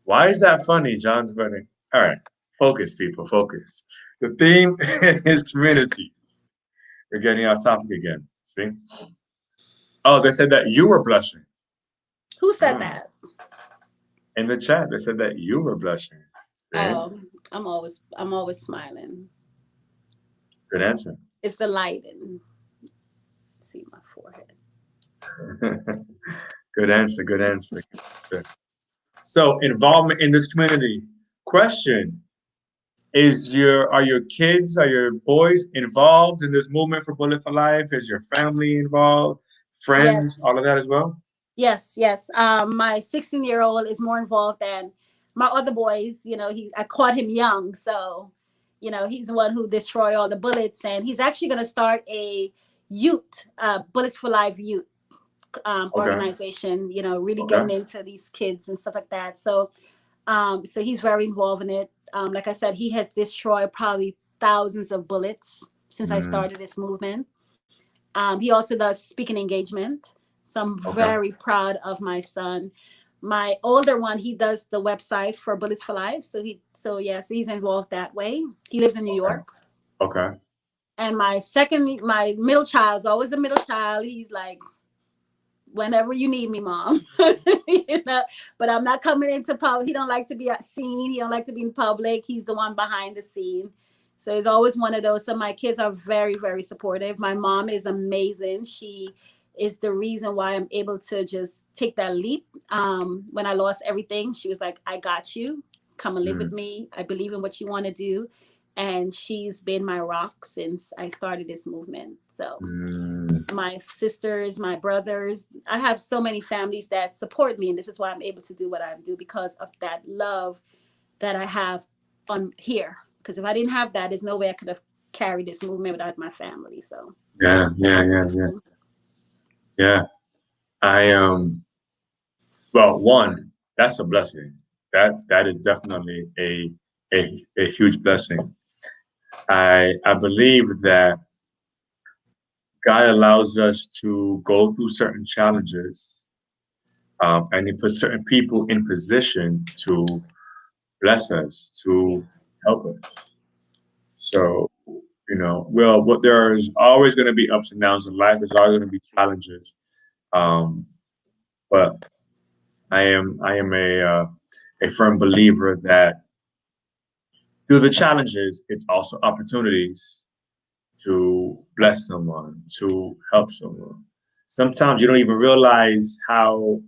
A: Why is that funny, John's wedding? All right, focus, people, focus. The theme is community. We're getting off topic again. See? Oh, they said that you were blushing.
B: Who said
A: Hmm.
B: that?
A: In the chat, they said that you were blushing. See?
B: I'm always smiling.
A: Good answer.
B: It's the light and see my forehead.
A: Good answer. Good answer. So, involvement in this community. Question: are your kids, are your boys involved in this movement for Bullet for Life? Is your family involved? Friends, all of
B: Yes.
A: that as well?
B: Yes, yes. My 16-year-old is more involved than my other boys. I caught him young, so he's the one who destroyed all the bullets, and he's actually going to start a youth, Bullets for Life youth
A: Okay.
B: organization. Really
A: Okay.
B: getting into these kids and stuff like that. So he's very involved in it. Like I said, he has destroyed probably thousands of bullets since I
A: Mm,
B: started this movement. He also does speaking engagement. So I'm
A: okay.
B: very proud of my son. My older one, he does the website for Bullets for Life. So he's involved that way. He lives in New
A: Okay.
B: York.
A: Okay.
B: And my middle child's always the middle child. He's like, whenever you need me, mom. But I'm not coming into public. He don't like to be seen. He don't like to be in public. He's the one behind the scene. So it's always one of those. So my kids are very, very supportive. My mom is amazing. She is the reason why I'm able to just take that leap. When I lost everything, she was like, I got you. Come and live with
A: Mm,
B: me. I believe in what you want to do. and she's been my rock since I started this movement. So
A: Mm.
B: my sisters, my brothers, I have so many families that support me, and this is why I'm able to do what I do, because of that love that I have on here. Because if I didn't have that, there's no way I could have carried this movement without my family. So
A: Yeah, yeah, yeah, yeah, yeah. I well, one, that's a blessing. That is definitely a huge blessing. I believe that God allows us to go through certain challenges, and He puts certain people in position to bless us,
B: yeah,
A: to help us. So, well, but there's always going to be ups and downs in life. There's always going to be challenges. Um, but I am a firm believer that through the challenges, it's also opportunities to bless someone, to help someone. Sometimes you don't even realize how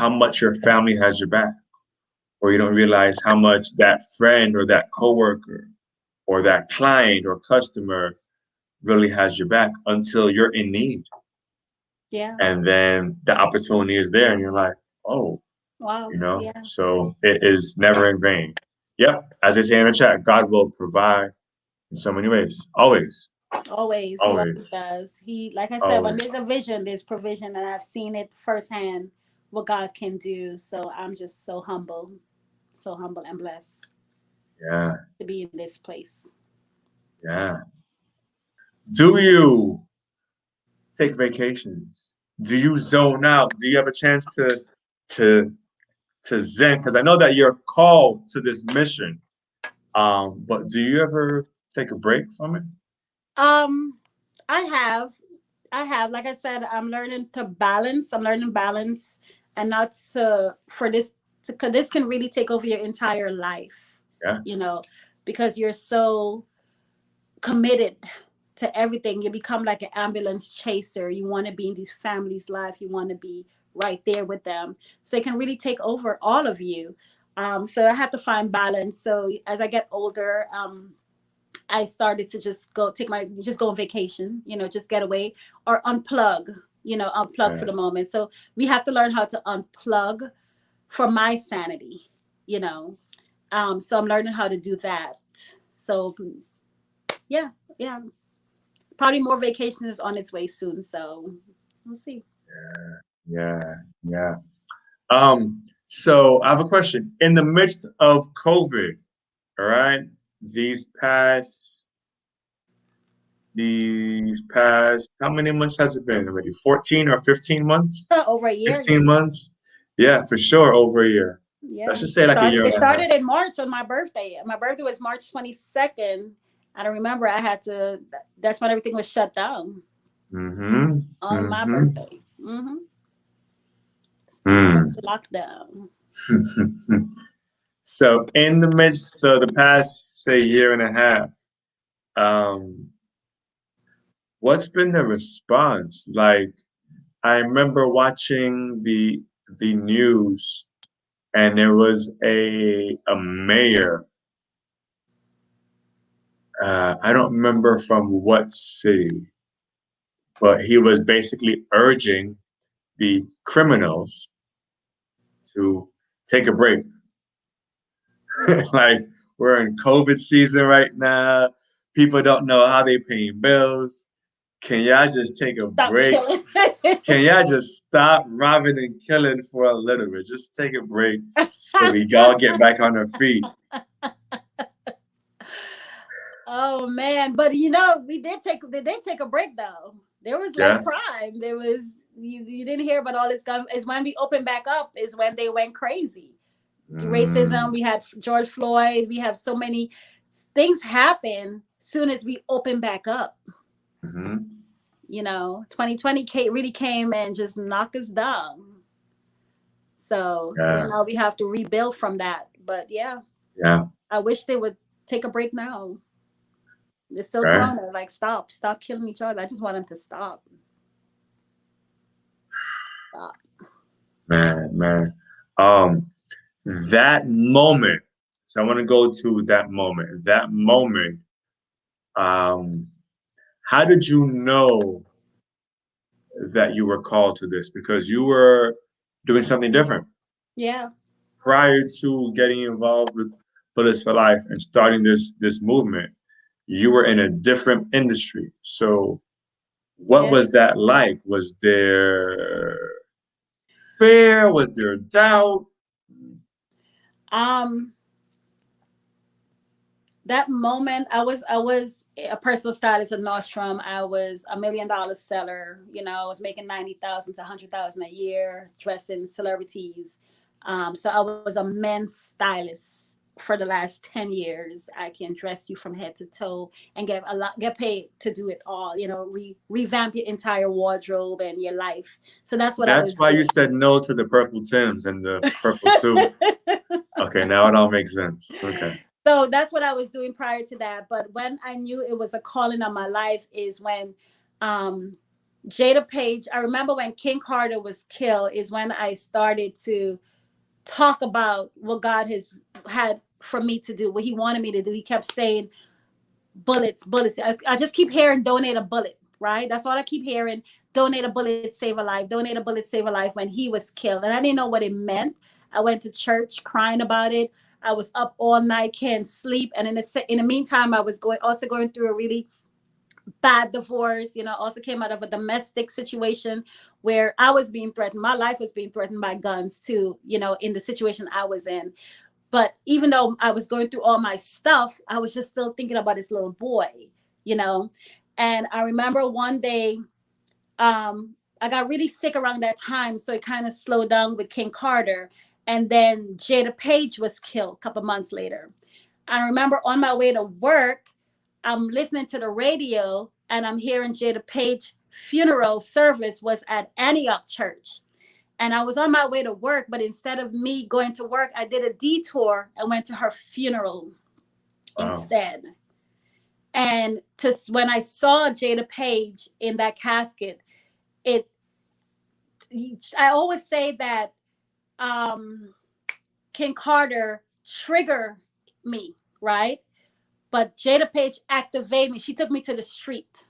A: much your family has your back, or you don't realize how much that friend or that coworker or that client or customer really has your back until you're in need.
B: yeah,
A: And then the opportunity is there and you're like, oh,
B: wow, yeah,
A: so it is never in vain. Yep. As they say in the chat, God will provide in so many ways. Always.
B: always. He always
A: Always.
B: does. He, like I said, when
A: Always.
B: there's a vision, there's provision, and I've seen it firsthand what God can do. So I'm just so humble and blessed
A: Yeah.
B: to be in this place.
A: Yeah. Do you take vacations? Do you zone out? Do you have a chance to to zen? Because I know that you're called to this mission. But do you ever take a break from it?
B: Um, I have, like I said, I'm learning to balance. I'm learning balance, and not to for this to, cause this can really take over your entire life.
A: Yeah.
B: You know, because you're so committed to everything. You become like an ambulance chaser. You want to be in these families' life. You want to be right there with them. So it can really take over all of you. So I have to find balance. So as I get older, I started to just go on vacation, just get away or unplug, unplug
A: Yeah.
B: for the moment. So we have to learn how to unplug for my sanity, you know. So I'm learning how to do that. So yeah, yeah. Probably more vacation is on its way soon. So we'll see.
A: Yeah. Yeah. So I have a question. In the midst of COVID, all right, these past how many months has it been already? 14 or 15 months?
B: Over a year.
A: 16 months? Yeah, for sure, over a year. Let's
B: Yeah.
A: just say like a year
B: It
A: and a half.
B: started in March on my birthday. My birthday was March 22nd. I don't remember. That's when everything was shut down
A: Mm-hmm.
B: on my
A: Mm-hmm.
B: birthday.
A: Mm.
B: Lockdown.
A: So in the midst of the past, say, year and a half, um, what's been the response? Like, I remember watching the news, and there was a mayor. I don't remember from what city, but he was basically urging the criminals to take a break. Like, we're in COVID season right now. People don't know how they paying bills. Can y'all just take a
B: Stop
A: break?
B: killing.
A: Can y'all just stop robbing and killing for a little bit? Just take a break so we all get back on our feet.
B: Oh man, but they did take a break though. There was less
A: Yeah.
B: crime. There was you didn't hear about all this gun. Is when we opened back up is when they went crazy. Racism. We had George Floyd. We have so many things happen soon as we open back up.
A: Mm-hmm.
B: 2020 really came and just knocked us down. So
A: Yeah.
B: now we have to rebuild from that. But yeah,
A: Yeah.
B: I wish they would take a break now. There's still
A: Right.
B: corona. Like, stop killing each other. I just want them to stop. Stop.
A: Man. That moment. So I want to go to that moment. That moment, um, how did you know that you were called to this? Because you were doing something different
B: Yeah.
A: prior to getting involved with Bullets for Life and starting this movement. You were in a different industry. So what
B: Yeah.
A: was that like? Was there fear? Was there doubt?
B: Um, that moment, I was a personal stylist at Nordstrom. I was $1 million seller. I was making 90,000 to 100,000 a year, dressing celebrities. So I was a men's stylist for the last 10 years. I can dress you from head to toe and get paid to do it all. Revamp your entire wardrobe and your life. So that's what I
A: That's
B: was
A: why you
B: doing.
A: said no to the purple Tims and the purple suit. Okay, now it all makes sense. Okay.
B: So that's what I was doing prior to that. But when I knew it was a calling on my life is when um, Jada Page, I remember when King Carter was killed, is when I started to talk about what God has had for me to do, what He wanted me to do. He kept saying, bullets, bullets. I just keep hearing donate a bullet, right? That's all I keep hearing. Donate a bullet, save a life. Donate a bullet, save a life when he was killed. And I didn't know what it meant. I went to church crying about it. I was up all night, can't sleep. And in the meantime, I was also going through a really bad divorce. Also came out of a domestic situation where I was being threatened. My life was being threatened by guns too, in the situation I was in. But even though I was going through all my stuff, I was just still thinking about this little boy, you know. And I remember one day, I got really sick around that time, so it kind of slowed down with King Carter. And then Jada Page was killed a couple months later. I remember on my way to work, I'm listening to the radio and I'm hearing Jada Page funeral service was at Antioch Church. And I was on my way to work, but instead of me going to work, I did a detour and went to her funeral
A: Wow.
B: instead. And when I saw Jada Page in that casket, it I always say that um, King Carter triggered me, right? But Jada Page activated me. She took me to the street,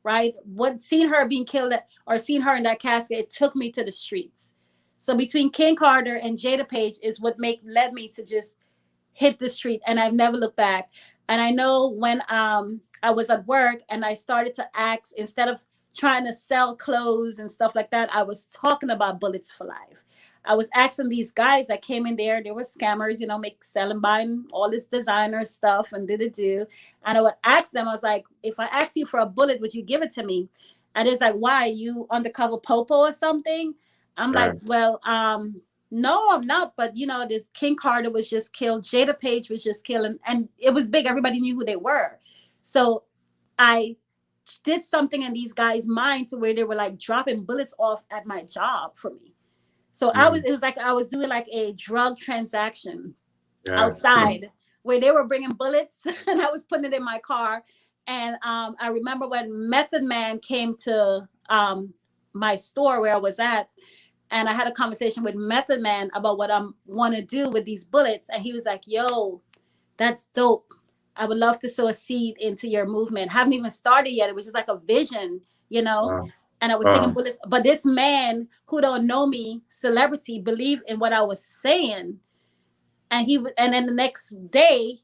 B: right? What seeing her being killed or seeing her in that casket, it took me to the streets. So between King Carter and Jada Page is what led me to just hit the street, and I've never looked back. And I know when I was at work and I started to ask, instead of trying to sell clothes and stuff like that, I was talking about Bullets for Life. I was asking these guys that came in there, they were scammers, selling, buying all this designer stuff and do. And I would ask them, I was like, if I asked you for a bullet, would you give it to me? And it's like, why? You undercover popo or something? I'm like,
A: Right.
B: well, no, I'm not. But this King Carter was just killed. Jada Page was just killed, and it was big. Everybody knew who they were. So I did something in these guys' mind to where they were like dropping bullets off at my job for me. So
A: Mm.
B: it was like I was doing like a drug transaction
A: Yeah.
B: outside where they were bringing bullets and I was putting it in my car. And I remember when Method Man came to my store where I was at, and I had a conversation with Method Man about what I want to do with these bullets. And he was like, yo, that's dope. I would love to sow a seed into your movement. Haven't even started yet. It was just like a vision, you know?
A: Wow.
B: And I was taking
A: Wow.
B: bullets. But this man who don't know me, celebrity, believed in what I was saying. And then the next day,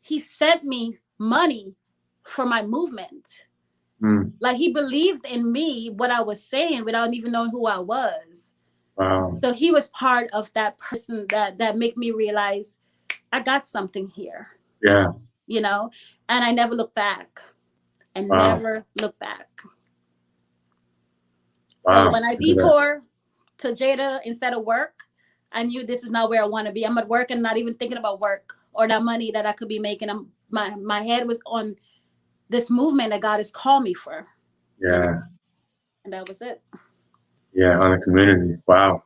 B: he sent me money for my movement.
A: Mm.
B: Like he believed in me, what I was saying, without even knowing who I was.
A: Wow.
B: So he was part of that person that made me realize I got something here,
A: Yeah.
B: you know, and I never looked back. And
A: Wow.
B: never look back. So
A: Wow.
B: when I
A: Look at that.
B: detour to Jada instead of work, I knew this is not where I want to be. I'm at work and not even thinking about work or that money that I could be making. My head was on this movement that God has called me for, you know,
A: Yeah.
B: and that was it.
A: Yeah. On the community. Wow.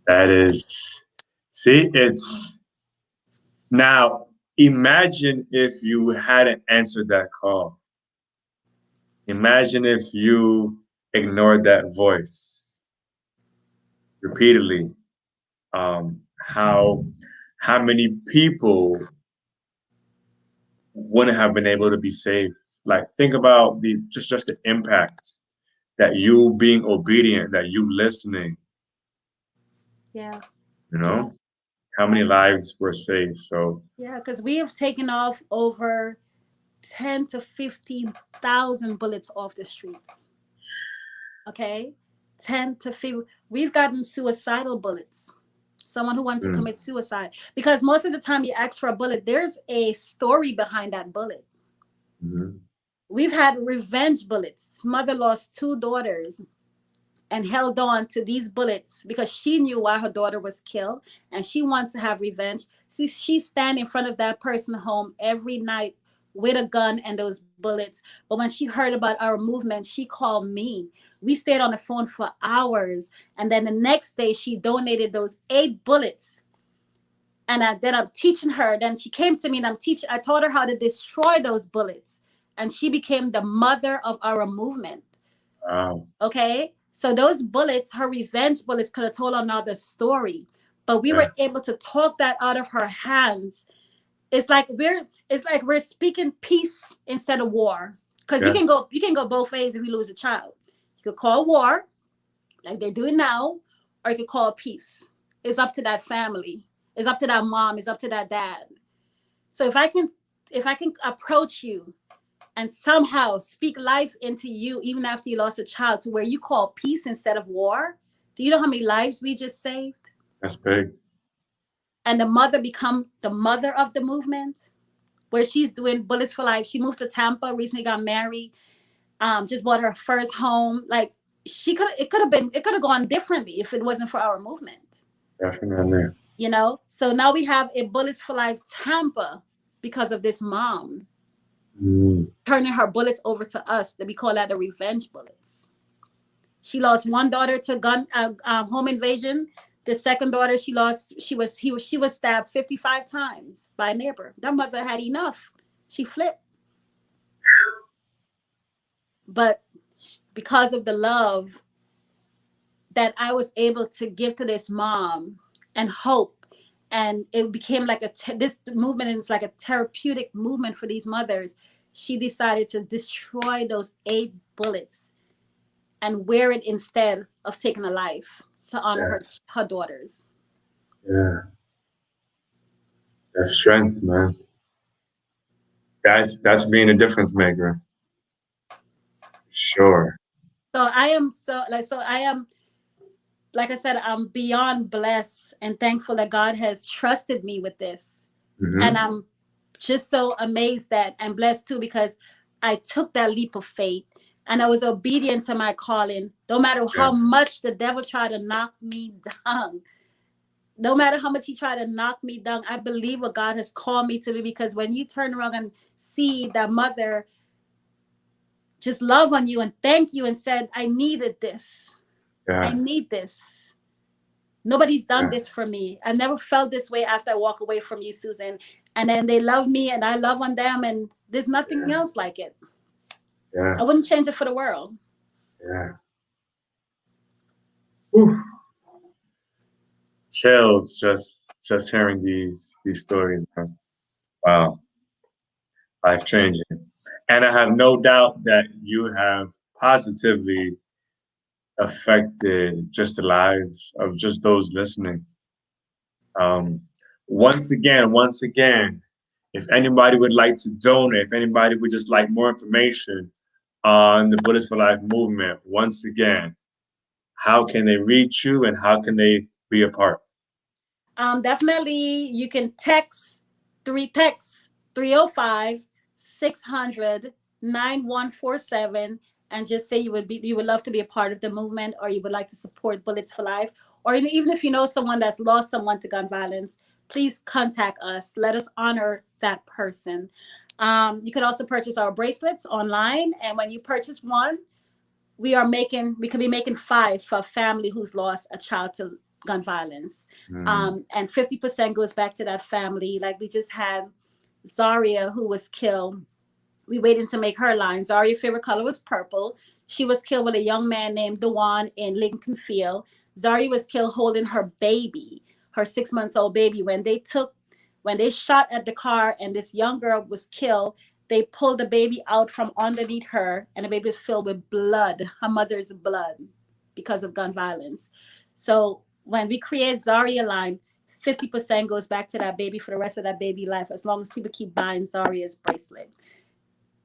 A: That is. See, it's now. Imagine if you hadn't answered that call. Imagine if you ignored that voice repeatedly. How how many people wouldn't have been able to be saved? Like, think about the just the impact that you being obedient, that you listening,
B: Yeah.
A: you
B: Yeah.
A: know, how many
B: Yeah.
A: lives were saved? So,
B: Yeah. Because we have taken off over 10 to 15,000 bullets off the streets. Okay. 10 to 15. We've gotten suicidal bullets. Someone who wanted to
A: mm,
B: commit suicide. Because most of the time you ask for a bullet, there's a story behind that bullet.
A: mhm,
B: We've had revenge bullets. Mother lost two daughters and held on to these bullets because she knew why her daughter was killed and she wants to have revenge. See, she stand in front of that person's home every night with a gun and those bullets. But when she heard about our movement, she called me. We stayed on the phone for hours. And then the next day, she donated those 8 bullets. And then I'm teaching her. Then she came to me and I taught her how to destroy those bullets. And she became the mother of our movement.
A: wow,
B: Okay. So those bullets, her revenge bullets, could have told another story. But we
A: yeah,
B: were able to talk that out of her hands. It's like we're speaking peace instead of war. Because you
A: yes,
B: can go both ways if you lose a child. You could call war, like they're doing now, or you could call peace. It's up to that family. It's up to that mom. It's up to that dad. So if I can approach you and somehow speak life into you even after you lost a child to where you call peace instead of war, do you know how many lives we just saved?
A: that's big.
B: And the mother become the mother of the movement, where she's doing bullets for life. She moved to Tampa, recently got married, just bought her first home. Like it could have gone differently if it wasn't for our movement.
A: Definitely.
B: So now we have a bullets for life Tampa because of this mom
A: Mm,
B: turning her bullets over to us. That we call that the revenge bullets. She lost one daughter to gun home invasion. The second daughter she was stabbed 55 times by a neighbor. That mother had enough. She flipped. But because of the love that I was able to give to this mom and hope, and it became like this movement is like a therapeutic movement for these mothers. She decided to destroy those 8 bullets and wear it instead of taking a life to honor
A: yeah,
B: her daughters.
A: yeah, that's strength, man. That's being a difference maker. Sure.
B: So I am like I said, I'm beyond blessed and thankful that God has trusted me with this. And
A: Hmm.
B: I'm just so amazed that and blessed too because I took that leap of faith and I was obedient to my calling. No matter how
A: Yeah,
B: much the devil tried to knock me down, no matter how much he tried to knock me down, I believe what God has called me to be because when you turn around and see that mother just love on you and thank you and said, I needed this. I
A: yeah,
B: need this. Nobody's done
A: yeah,
B: this for me. I never felt this way after I walk away from you, Susan. And then they love me and I love on them and there's nothing
A: yeah,
B: else like it.
A: yeah,
B: I wouldn't change it for the world.
A: yeah. Whew. Chills just hearing these stories, man. Wow, life changing. And I have no doubt that you have positively affected just the lives of just those listening. Um, once again, if anybody would like to donate, if anybody would just like more information on the Bullets for Life movement, once again, how can they reach you and how can they be a part?
B: Definitely you can text 305 600 9147 and just say you would love to be a part of the movement or you would like to support Bullets for Life or even if you know someone that's lost someone to gun violence, please contact us. Let us honor that person. You can also purchase our bracelets online, and when you purchase one, we could be making 5 for a family who's lost a child to gun violence.
A: Mm,
B: And 50% goes back to that family. Like we just had Zaria who was killed. We waited to make her line. Zaria's favorite color was purple. She was killed with a young man named Dewan in Lincoln Field. Zaria was killed holding her baby. her 6 months old baby. When they shot at the car and this young girl was killed, they pulled the baby out from underneath her, and the baby was filled with blood, her mother's blood, because of gun violence. So when we create Zaria line, 50% goes back to that baby for the rest of that baby life, as long as people keep buying Zaria's bracelet.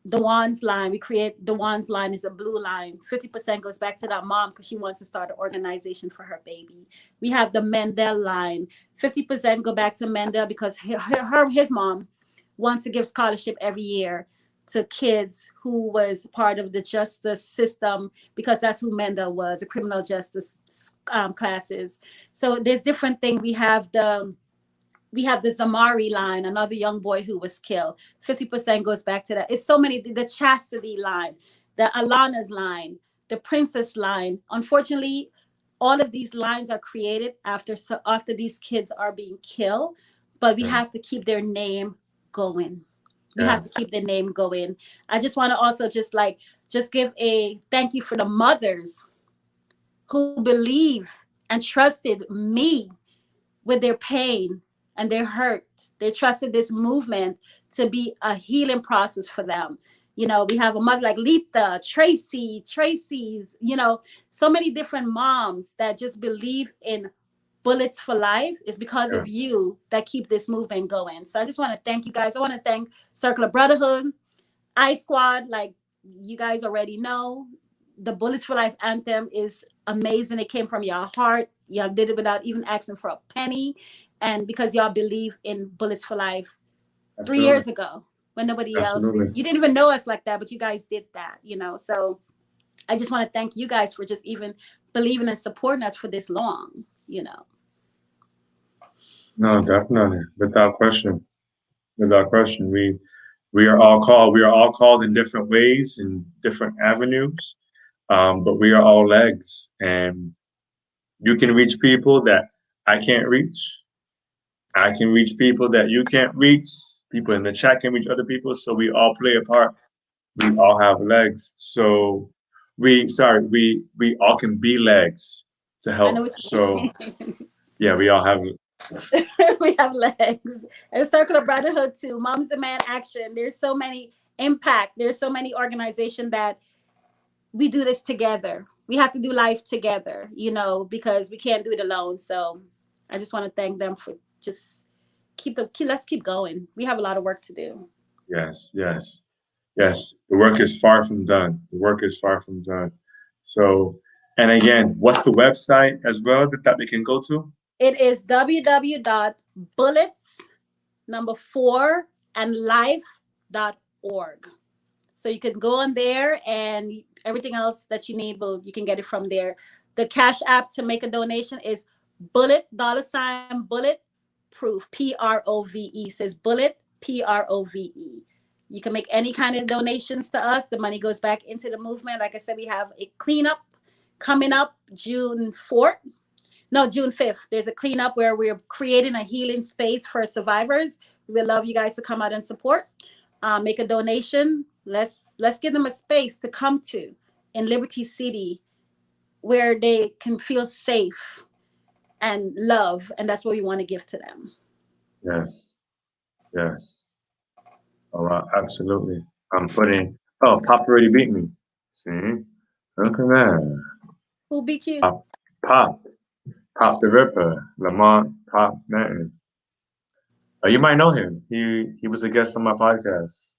B: The wands line, we create the wands line is a blue line. 50% goes back to that mom because she wants to start an organization for her baby. We have the Mendel line. 50% go back to Mendel because his mom wants to give scholarship every year to kids who was part of the justice system, because that's who Mendel was, the criminal justice classes. So there's different things. We have the Zamari line, another young boy who was killed. 50% goes back to that. It's so many. The Chastity line, the Alana's line, the Princess line. Unfortunately, all of these lines are created after these kids are being killed, but we
A: Yeah.
B: have to keep their name going. We
A: Yeah.
B: have to keep their name going. I just want to also just give a thank you for the mothers who believe and trusted me with their pain and their hurt. They trusted this movement to be a healing process for them. We have a mother like Letha, Tracy's, so many different moms that just believe in Bullets for Life. Is because
A: Yeah.
B: of you that keep this movement going. So I just want to thank you guys. I want to thank Circle of Brotherhood, I Squad, like you guys already know. The Bullets for Life anthem is amazing. It came from your heart. Y'all did it without even asking for a penny. And because y'all believe in Bullets for Life 3 years
A: Absolutely.
B: ago when nobody else did.
A: Absolutely.
B: You didn't even know us like that, but you guys did that. So I just want to thank you guys for just even believing and supporting us for this long.
A: No, definitely. Without question. Without question. We are all called in different ways, in different avenues. But we are all legs, and you can reach people that I can't reach. I can reach people that you can't reach. People in the chat can reach other people. So we all play a part. We all have legs. So we all can be legs to
B: I know
A: help.
B: what
A: So
B: you
A: yeah, we all have.
B: we have legs. And Circle of Brotherhood too. Moms Demand Action. There's so many impact. There's so many organizations that we do this together. We have to do life together, because we can't do it alone. So I just want to thank them for just let's keep going. We have a lot of work to do.
A: Yes, yes, yes. The work is far from done. The work is far from done. So, and again, what's the website as well that they can go to?
B: It is www.bullets number 4 and life.org. So you can go on there, and everything else that you need, you can get it from there. The Cash App to make a donation is bullet $bullet proof PROVE, says bullet PROVE. You can make any kind of donations to us. The money goes back into the movement. Like I said, we have a cleanup coming up June 4th. No, June 5th. There's a cleanup where we're creating a healing space for survivors. We would love you guys to come out and support. Make a donation. Let's give them a space to come to in Liberty City where they can feel safe and love, and that's what we want to give to them.
A: Yes, yes. Oh, absolutely. I'm putting. Oh, Pop already beat me. See, look at that.
B: Who beat you?
A: Pop, Pop, Pop the Ripper, Lamont, Pop Manton. Oh, you might know him. He was a guest on my podcast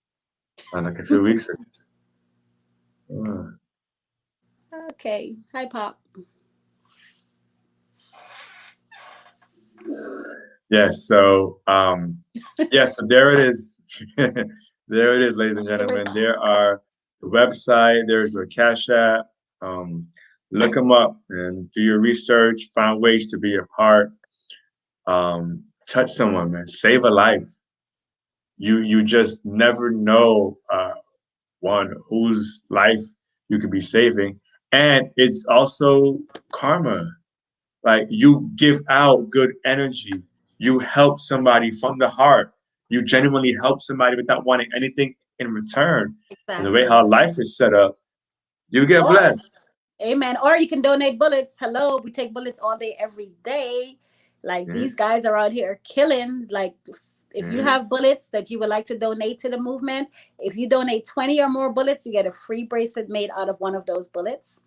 A: like a few weeks ago.
B: Okay. Hi, Pop.
A: Yes. So, yes. So there it is. There it is, ladies and gentlemen. There are the website. There's a Cash App. Um, look them up and do your research. Find ways to be a part. Touch someone, man. Save a life. You just never know one whose life you could be saving, and it's also karma. Like you give out good energy. You help somebody from the heart. You genuinely help somebody without wanting anything in return. And the way
B: Exactly.
A: how life is set up, you get
B: Or,
A: blessed.
B: amen. Or you can donate bullets. Hello, we take bullets all day, every day. Like
A: Yeah.
B: these guys are out here killing. Like if you
A: Yeah.
B: have bullets that you would like to donate to the movement, if you donate 20 or more bullets, you get a free bracelet made out of one of those bullets.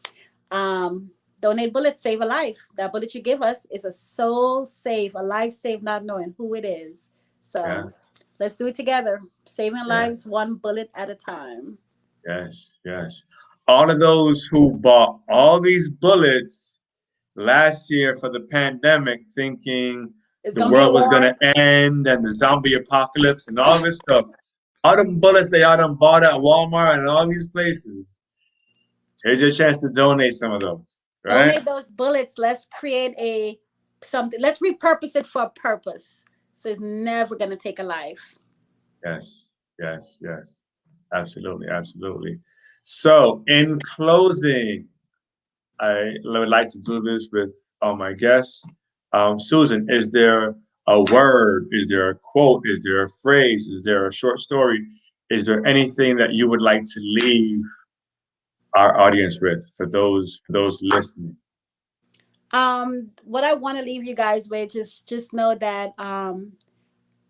B: Donate bullets, save a life. That bullet you give us is a soul save, a life save, not knowing who it is.
A: Yeah.
B: So let's do it together. Saving
A: Yeah.
B: lives one bullet at a time.
A: Yes. Yes. All of those who bought all these bullets last year for the pandemic, thinking
B: It's
A: the
B: gonna be a
A: world was
B: war.
A: gonna end and the zombie apocalypse and all this stuff. All them bullets they all done bought at Walmart and all these places. Here's your chance to donate some of those, right?
B: Donate those bullets. Let's create a something. Let's repurpose it for a purpose. So it's never gonna take a life.
A: Yes, yes, yes. Absolutely, absolutely. So, in closing, I would like to do this with all my guests. Susan, is there a word? Is there a quote? Is there a phrase? Is there a short story? Is there anything that you would like to leave our audience with for those listening?
B: What I want to leave you guys with is just know that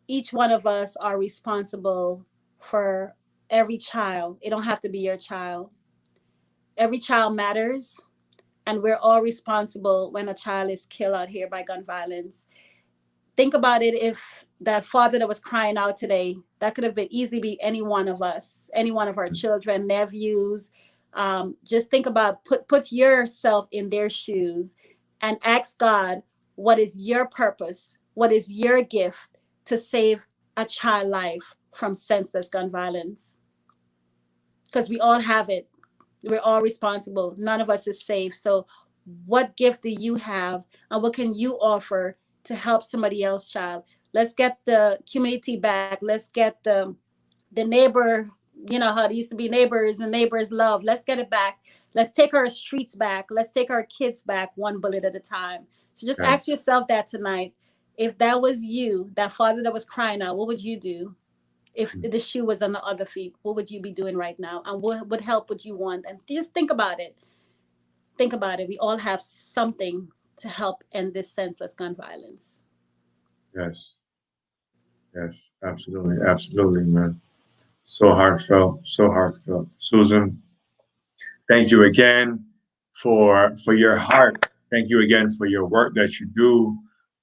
B: each one of us are responsible for every child. It don't have to be your child. Every child matters, and we're all responsible when a child is killed out here by gun violence. Think about it. If that father that was crying out today, that could have been easily be any one of us, any one of our children, nephews. Just think about put yourself in their shoes and ask God, what is your purpose? What is your gift to save a child life from senseless gun violence? Because we all have it. We're all responsible. None of us is safe. So what gift do you have, and what can you offer to help somebody else child? Let's get the community back. Let's get the neighbor, how it used to be, neighbors and neighbors love. Let's get it back. Let's take our streets back. Let's take our kids back one bullet at a time. So just
A: Yes,
B: ask yourself that tonight. If that was you, that father that was crying out, what would you do? If the shoe was on the other feet, what would you be doing right now? And what help would you want? And just think about it. Think about it. We all have something to help end this senseless gun violence.
A: yes, yes. Absolutely, absolutely, man. So heartfelt, so heartfelt. Susan, thank you again for your heart. Thank you again for your work that you do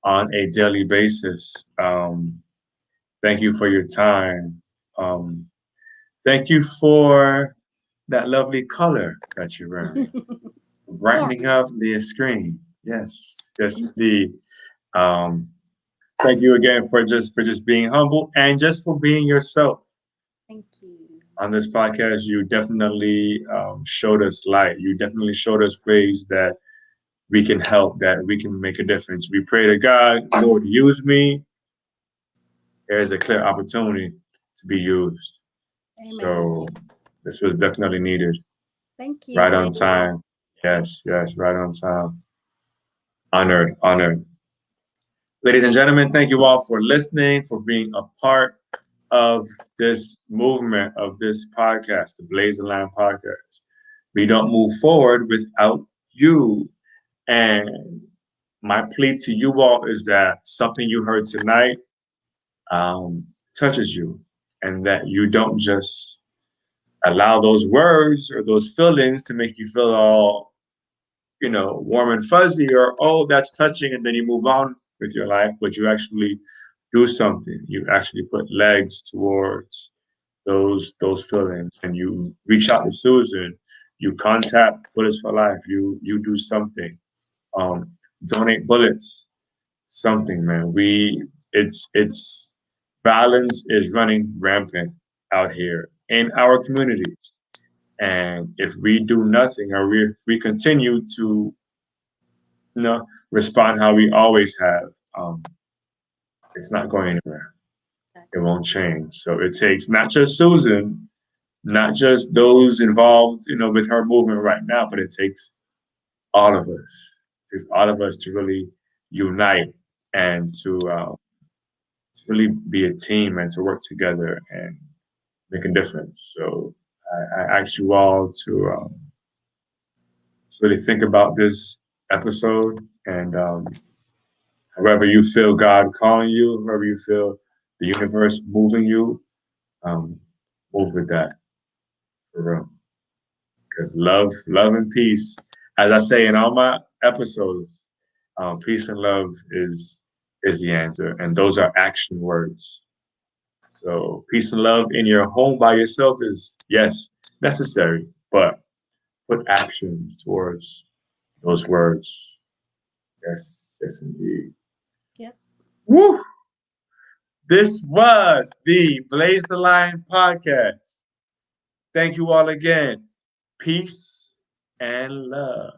A: on a daily basis. Thank you for your time. Um, Thank you for that lovely color that you're wearing, brightening up the screen. Yes, yes, indeed. Um, Thank you again for just being humble and just for being yourself
B: Thank you.
A: on this podcast. You definitely showed us light. You definitely showed us ways that we can help, that we can make a difference. We pray to God, Lord, use me. There's a clear opportunity to be used.
B: Amen.
A: So this was definitely needed.
B: Thank you.
A: Right on
B: Thank you.
A: time. Yes, yes, right on time. Honored, honored. Ladies and gentlemen, thank you all for listening, for being a part of this movement, of this podcast, the BLAZETHELION podcast. We don't move forward without you. And my plea to you all is that something you heard tonight touches you, and that you don't just allow those words or those feelings to make you feel all warm and fuzzy, or, oh, that's touching, and then you move on with your life, but you actually do something. You actually put legs towards those feelings, and you reach out to Susan. You contact Bullets for Life. You do something. Um, Donate bullets. Something, man. It's violence is running rampant out here in our communities, and if we do nothing, or if we continue to respond how we always have, it's not going anywhere. It
B: Exactly.
A: won't change. So it takes not just Susan, not just those involved, with her movement right now, but it takes all of us. It takes all of us to really unite and to really be a team and to work together and make a difference. So I ask you all to really think about this episode and Wherever you feel God calling you, wherever you feel the universe moving you, um, move with that for real. Because love and peace, as I say in all my episodes, peace and love is the answer, and those are action words. So peace and love in your home by yourself is yes necessary, but put action towards those words. Yes, yes indeed.
B: Yep.
A: Woo! This was the Blaze the Lion podcast. Thank you all again. Peace and love.